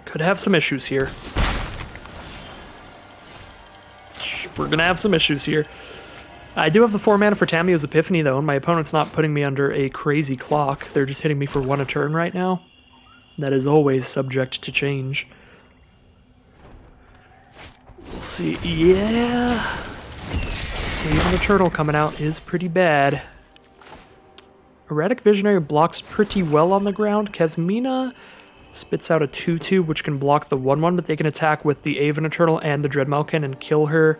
Could have some issues here. We're gonna have some issues here. I do have the 4 mana for Tamiyo's Epiphany, though, and my opponent's not putting me under a crazy clock. They're just hitting me for 1 a turn right now. That is always subject to change. We'll see. Yeah. Even the turtle coming out is pretty bad. Erratic Visionary blocks pretty well on the ground. Kasmina spits out a 2-2, which can block the 1-1, but they can attack with the Aven Eternal and the Dreadmalkin and kill her.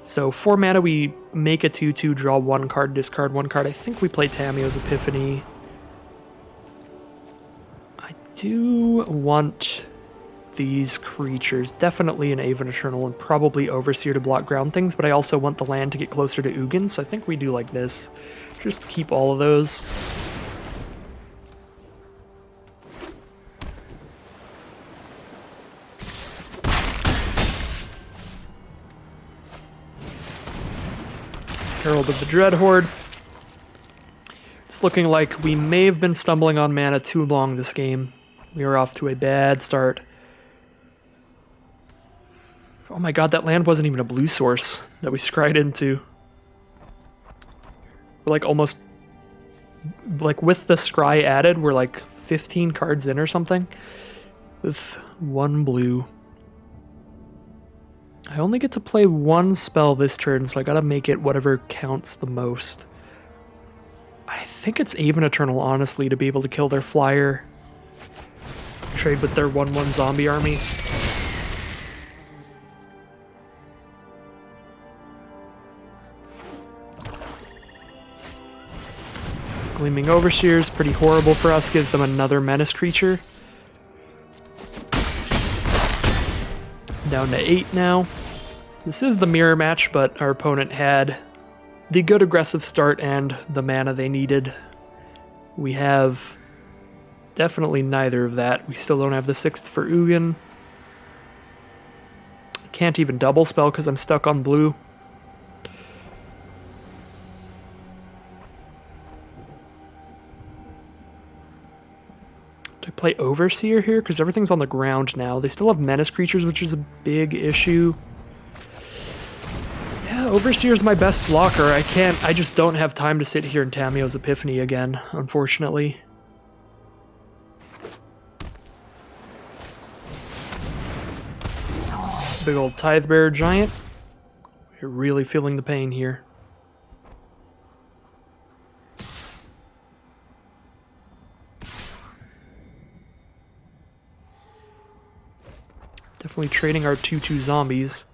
So 4 mana, we make a 2-2, draw 1 card, discard 1 card. I think we play Tamiyo's Epiphany. I do want these creatures. Definitely an Aven Eternal and probably Overseer to block ground things, but I also want the land to get closer to Ugin, so I think we do like this. Just keep all of those. Herald of the Dreadhorde. It's looking like we may have been stumbling on mana too long this game. We are off to a bad start. Oh my god, that land wasn't even a blue source that we scryed into. We're like almost... Like with the scry added, we're like 15 cards in or something. With 1 blue. I only get to play 1 spell this turn, so I gotta make it whatever counts the most. I think it's Aven Eternal, honestly, to be able to kill their flyer. Trade with their 1-1 zombie army. Gleaming Overseer is pretty horrible for us, gives them another menace creature. Down to 8 now. This is the mirror match, but our opponent had the good aggressive start and the mana they needed. We have definitely neither of that. We still don't have the 6th for Ugin. Can't even double spell because I'm stuck on blue. Do I play Overseer here? Because everything's on the ground now. They still have menace creatures, which is a big issue. Yeah, Overseer is my best blocker. I just don't have time to sit here in Tamiyo's Epiphany again, unfortunately. Big old Tidebearer Giant. We're really feeling the pain here. Definitely trading our 2/2 zombies.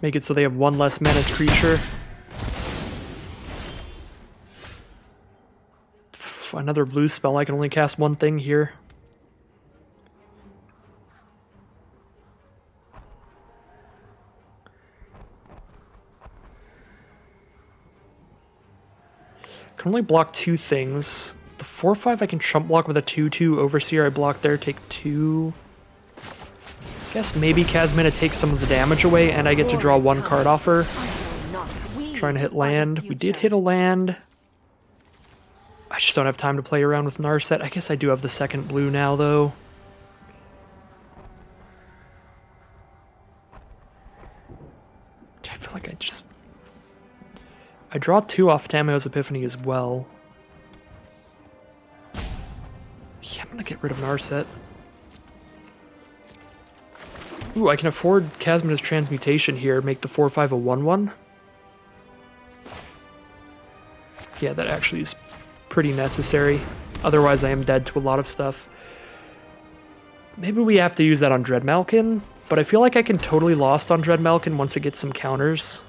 Make it so they have 1 less menace creature. Another blue spell. I can only cast 1 thing here. Can only block 2 things. The 4/5 I can chump block with a 2/2 Overseer. I block there, take 2. Guess maybe Kasmina takes some of the damage away and I get to draw 1 card off her. Trying to hit land. We did hit a land. I just don't have time to play around with Narset. I guess I do have the 2nd blue now, though. I draw 2 off Tamiyo's Epiphany as well. Yeah, I'm gonna get rid of Narset. Ooh, I can afford Chasmina's Transmutation here, make the 4/5 a 1/1. Yeah, that actually is pretty necessary. Otherwise, I am dead to a lot of stuff. Maybe we have to use that on Dreadmalkin, but I feel like I can totally lost on Dreadmalkin once it gets some counters.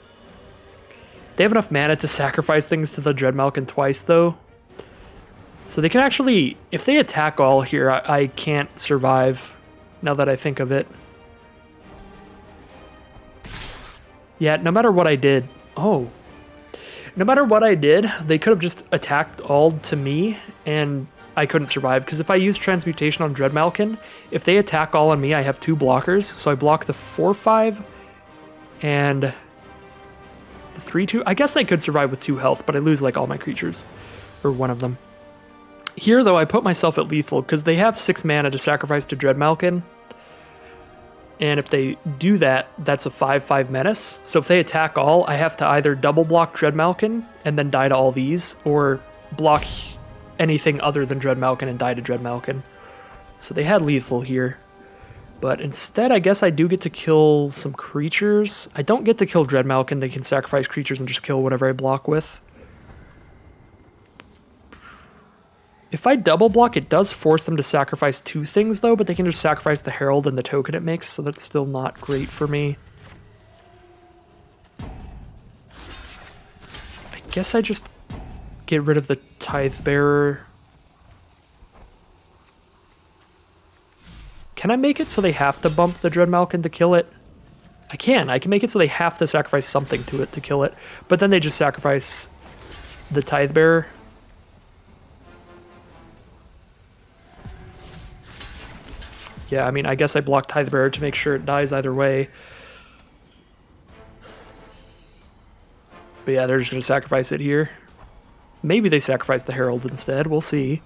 They have enough mana to sacrifice things to the Dreadmalkin twice, though. So they can actually, if they attack all here, I can't survive, now that I think of it. Yeah, no matter what I did... Oh. No matter what I did, they could have just attacked all to me, and I couldn't survive. Because if I use Transmutation on Dreadmalkin, if they attack all on me, I have 2 blockers. So I block the 4/5 and the 3/2. I guess I could survive with 2 health, but I lose like all my creatures. Or one of them. Here, though, I put myself at lethal, because they have 6 mana to sacrifice to Dreadmalkin. And if they do that, that's a 5/5 menace. So if they attack all, I have to either double block Dreadmalkin and then die to all these, or block anything other than Dreadmalkin and die to Dreadmalkin. So they had lethal here. But instead, I guess I do get to kill some creatures. I don't get to kill Dreadmalkin. They can sacrifice creatures and just kill whatever I block with. If I double block, it does force them to sacrifice 2 things, though, but they can just sacrifice the Herald and the token it makes, so that's still not great for me. I guess I just get rid of the Tithe Bearer. Can I make it so they have to bump the Dreadmalkin to kill it? I can make it so they have to sacrifice something to it to kill it, but then they just sacrifice the Tithe Bearer. Yeah, I mean, I guess I blocked Tithe Bearer to make sure it dies either way. But yeah, they're just going to sacrifice it here. Maybe they sacrifice the Herald instead, we'll see.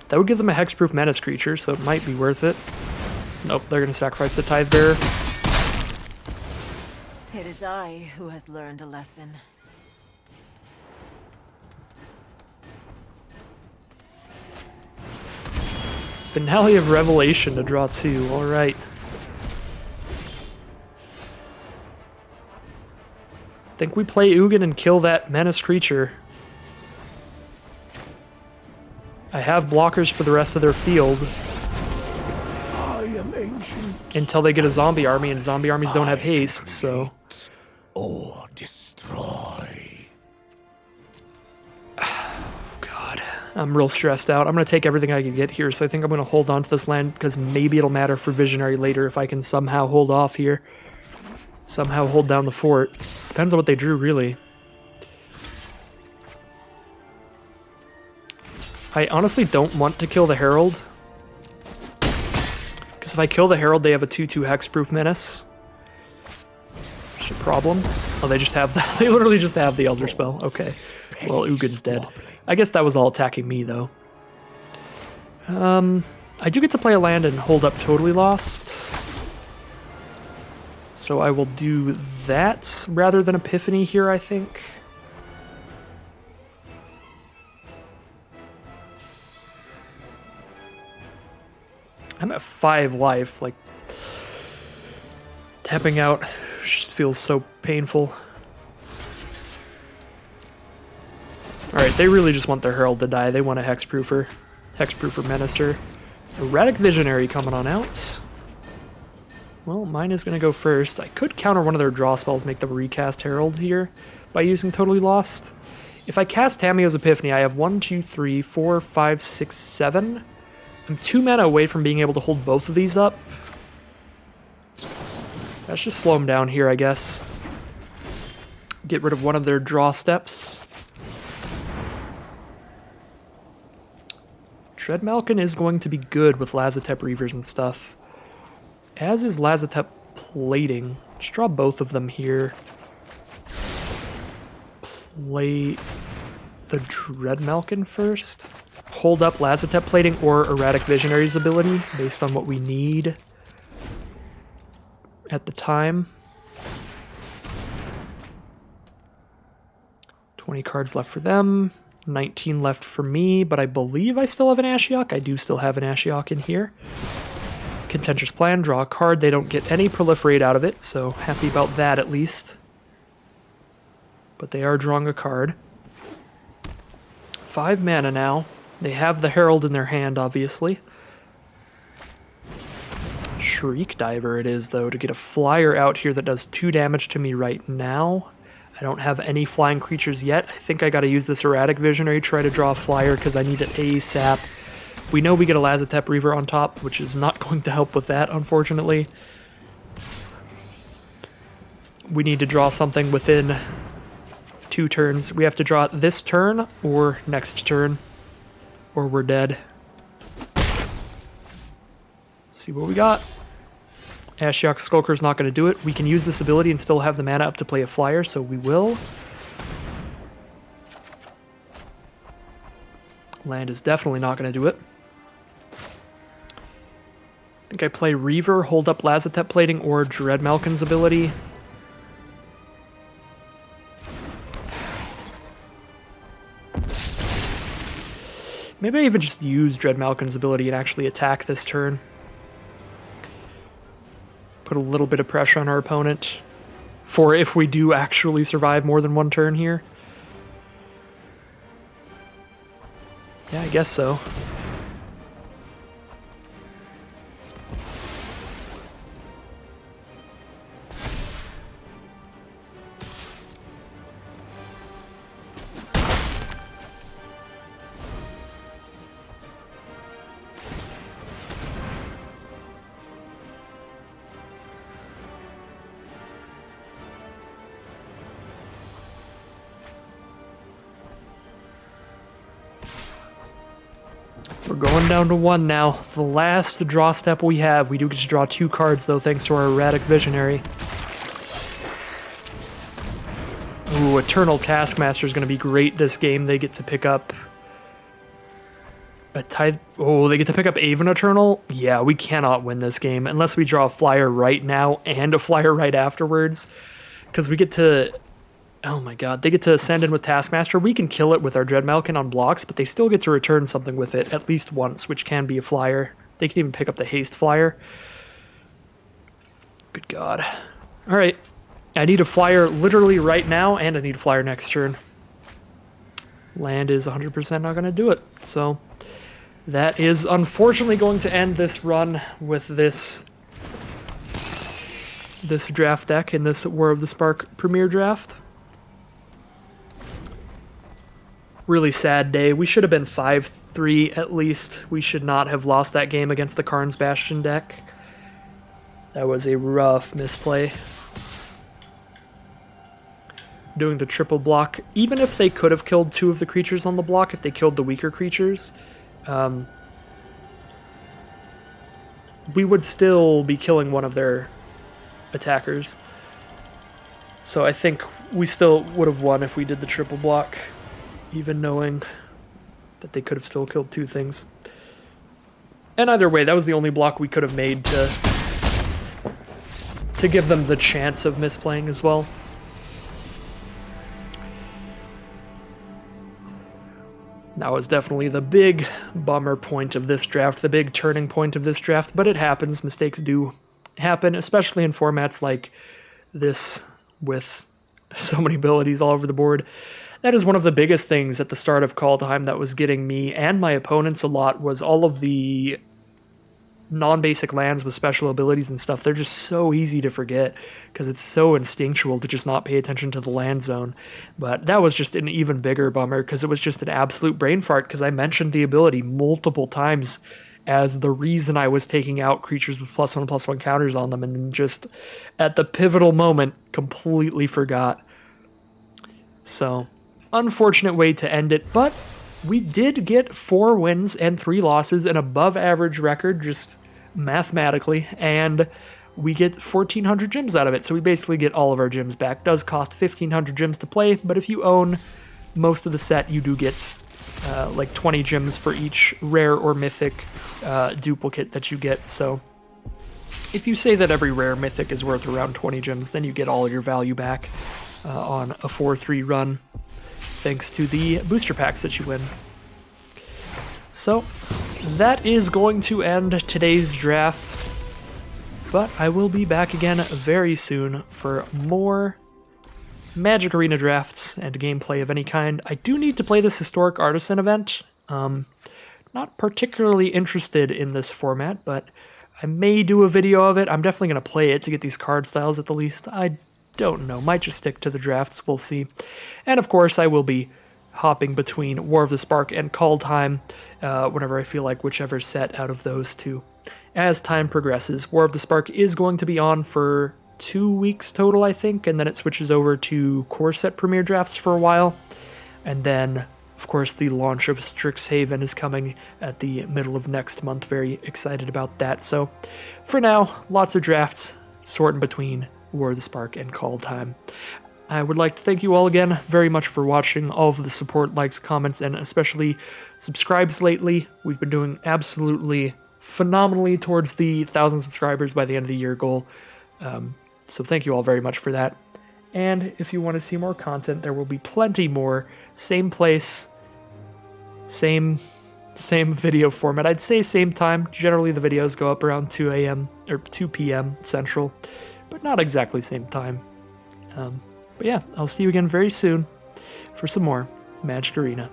That would give them a hexproof menace creature, so it might be worth it. Nope, they're going to sacrifice the Tithe Bearer. It is I who has learned a lesson. Finale of Revelation to draw 2, alright. Think we play Ugin and kill that menace creature. I have blockers for the rest of their field. I am ancient. Until they get a zombie army, and zombie armies don't have haste, so... Or destroy. God, I'm real stressed out. I'm going to take everything I can get here, so I think I'm going to hold on to this land, because maybe it'll matter for Visionary later if I can somehow hold off here. Somehow hold down the fort. Depends on what they drew, really. I honestly don't want to kill the Herald. Because if I kill the Herald, they have a 2/2 hexproof menace. Which is a problem. Oh, they just have that. They literally just have the Elder Spell. Okay. Well, Ugin's dead. I guess that was all attacking me, though. I do get to play a land and hold up Totally Lost. So I will do that rather than Epiphany here, I think. I'm at 5 life, like, tapping out just feels so painful. Alright, they really just want their Herald to die. They want a Hexproofer Menacer. Erratic Visionary coming on out. Well, mine is going to go first. I could counter one of their draw spells, make them recast Herald here by using Totally Lost. If I cast Tamiyo's Epiphany, I have 1, 2, 3, 4, 5, 6, 7. I'm 2 mana away from being able to hold both of these up. Let's just slow them down here, I guess. Get rid of one of their draw steps. Dreadmalkin is going to be good with Lazotep Reavers and stuff. As is Lazotep Plating. Just draw both of them here. Play the Dreadmalkin first. Hold up Lazotep Plating or Erratic Visionary's ability based on what we need at the time. 20 cards left for them. 19 left for me, but I believe I still have an Ashiok. I do still have an Ashiok in here. Contentious Plan, draw a card. They don't get any proliferate out of it, so happy about that at least. But they are drawing a card. 5 mana now. They have the Herald in their hand, obviously. Shriek Diver it is, though, to get a flyer out here that does 2 damage to me right now. I don't have any flying creatures yet. I think I gotta use this Erratic Visionary, try to draw a flyer, because I need it ASAP. We know we get a Lazotep Reaver on top, which is not going to help with that, unfortunately. We need to draw something within 2 turns. We have to draw it this turn, or next turn, or we're dead. Let's see what we got. Ashiok Skulker's not going to do it. We can use this ability and still have the mana up to play a flyer, so we will. Land is definitely not going to do it. I think I play Reaver, hold up Lazotep Plating, or Dread Malkin's ability. Maybe I even just use Dread Malkin's ability and actually attack this turn. Put a little bit of pressure on our opponent for if we do actually survive more than 1 turn here. Yeah, I guess so. We're going down to 1 now. The last draw step we have. We do get to draw 2 cards, though, thanks to our Erratic Visionary. Ooh, Eternal Taskmaster is going to be great this game. They get to pick up a Tithe. Oh, they get to pick up Aven Eternal? Yeah, we cannot win this game unless we draw a flyer right now and a flyer right afterwards. Because we get to... Oh my god, they get to send in with Taskmaster. We can kill it with our Dread Malkin on blocks, but they still get to return something with it at least once, which can be a flyer. They can even pick up the haste flyer. Good god. Alright, I need a flyer literally right now, and I need a flyer next turn. Land is 100% not going to do it, so that is unfortunately going to end this run with this draft deck in this War of the Spark Premier Draft. Really sad day. We should have been 5-3 at least. We should not have lost that game against the Karn's Bastion deck. That was a rough misplay. Doing the triple block, even if they could have killed 2 of the creatures on the block, if they killed the weaker creatures, we would still be killing one of their attackers. So I think we still would have won if we did the triple block, even knowing that they could have still killed 2 things. And either way, that was the only block we could have made to give them the chance of misplaying as well. That was definitely the big bummer point of this draft, the big turning point of this draft, but it happens. Mistakes do happen, especially in formats like this with so many abilities all over the board. That is one of the biggest things at the start of Kaldheim that was getting me and my opponents a lot, was all of the non-basic lands with special abilities and stuff. They're just so easy to forget because it's so instinctual to just not pay attention to the land zone. But that was just an even bigger bummer because it was just an absolute brain fart, because I mentioned the ability multiple times as the reason I was taking out creatures with +1/+1 counters on them, and then just at the pivotal moment completely forgot. So unfortunate way to end it, but we did get 4 wins and 3 losses, an above average record just mathematically, and we get 1,400 gems out of it, so we basically get all of our gems back. Does cost 1,500 gems to play, but if you own most of the set, you do get like 20 gems for each rare or mythic duplicate that you get. So if you say that every rare mythic is worth around 20 gems, then you get all of your value back on a 4-3 run. thanks to the booster packs that you win. So, that is going to end today's draft, but I will be back again very soon for more Magic Arena drafts and gameplay of any kind. I do need to play this Historic Artisan event. Not particularly interested in this format, but I may do a video of it. I'm definitely going to play it to get these card styles at the least. I don't know. Might just stick to the drafts. We'll see. And of course, I will be hopping between War of the Spark and Call Time whenever I feel like, whichever set out of those two. As time progresses, War of the Spark is going to be on for 2 weeks total, I think, and then it switches over to core set premiere drafts for a while. And then, of course, the launch of Strixhaven is coming at the middle of next month. Very excited about that. So, for now, lots of drafts sorting between War of the Spark and Call Time. I would like to thank you all again very much for watching, all of the support, likes, comments, and especially subscribes lately. We've been doing absolutely phenomenally towards the 1,000 subscribers by the end of the year goal. So thank you all very much for that. And if you want to see more content, there will be plenty more. Same place, same video format. I'd say same time. Generally the videos go up around 2 a.m. or 2 p.m. Central, but not exactly same time. But yeah, I'll see you again very soon for some more Magic Arena.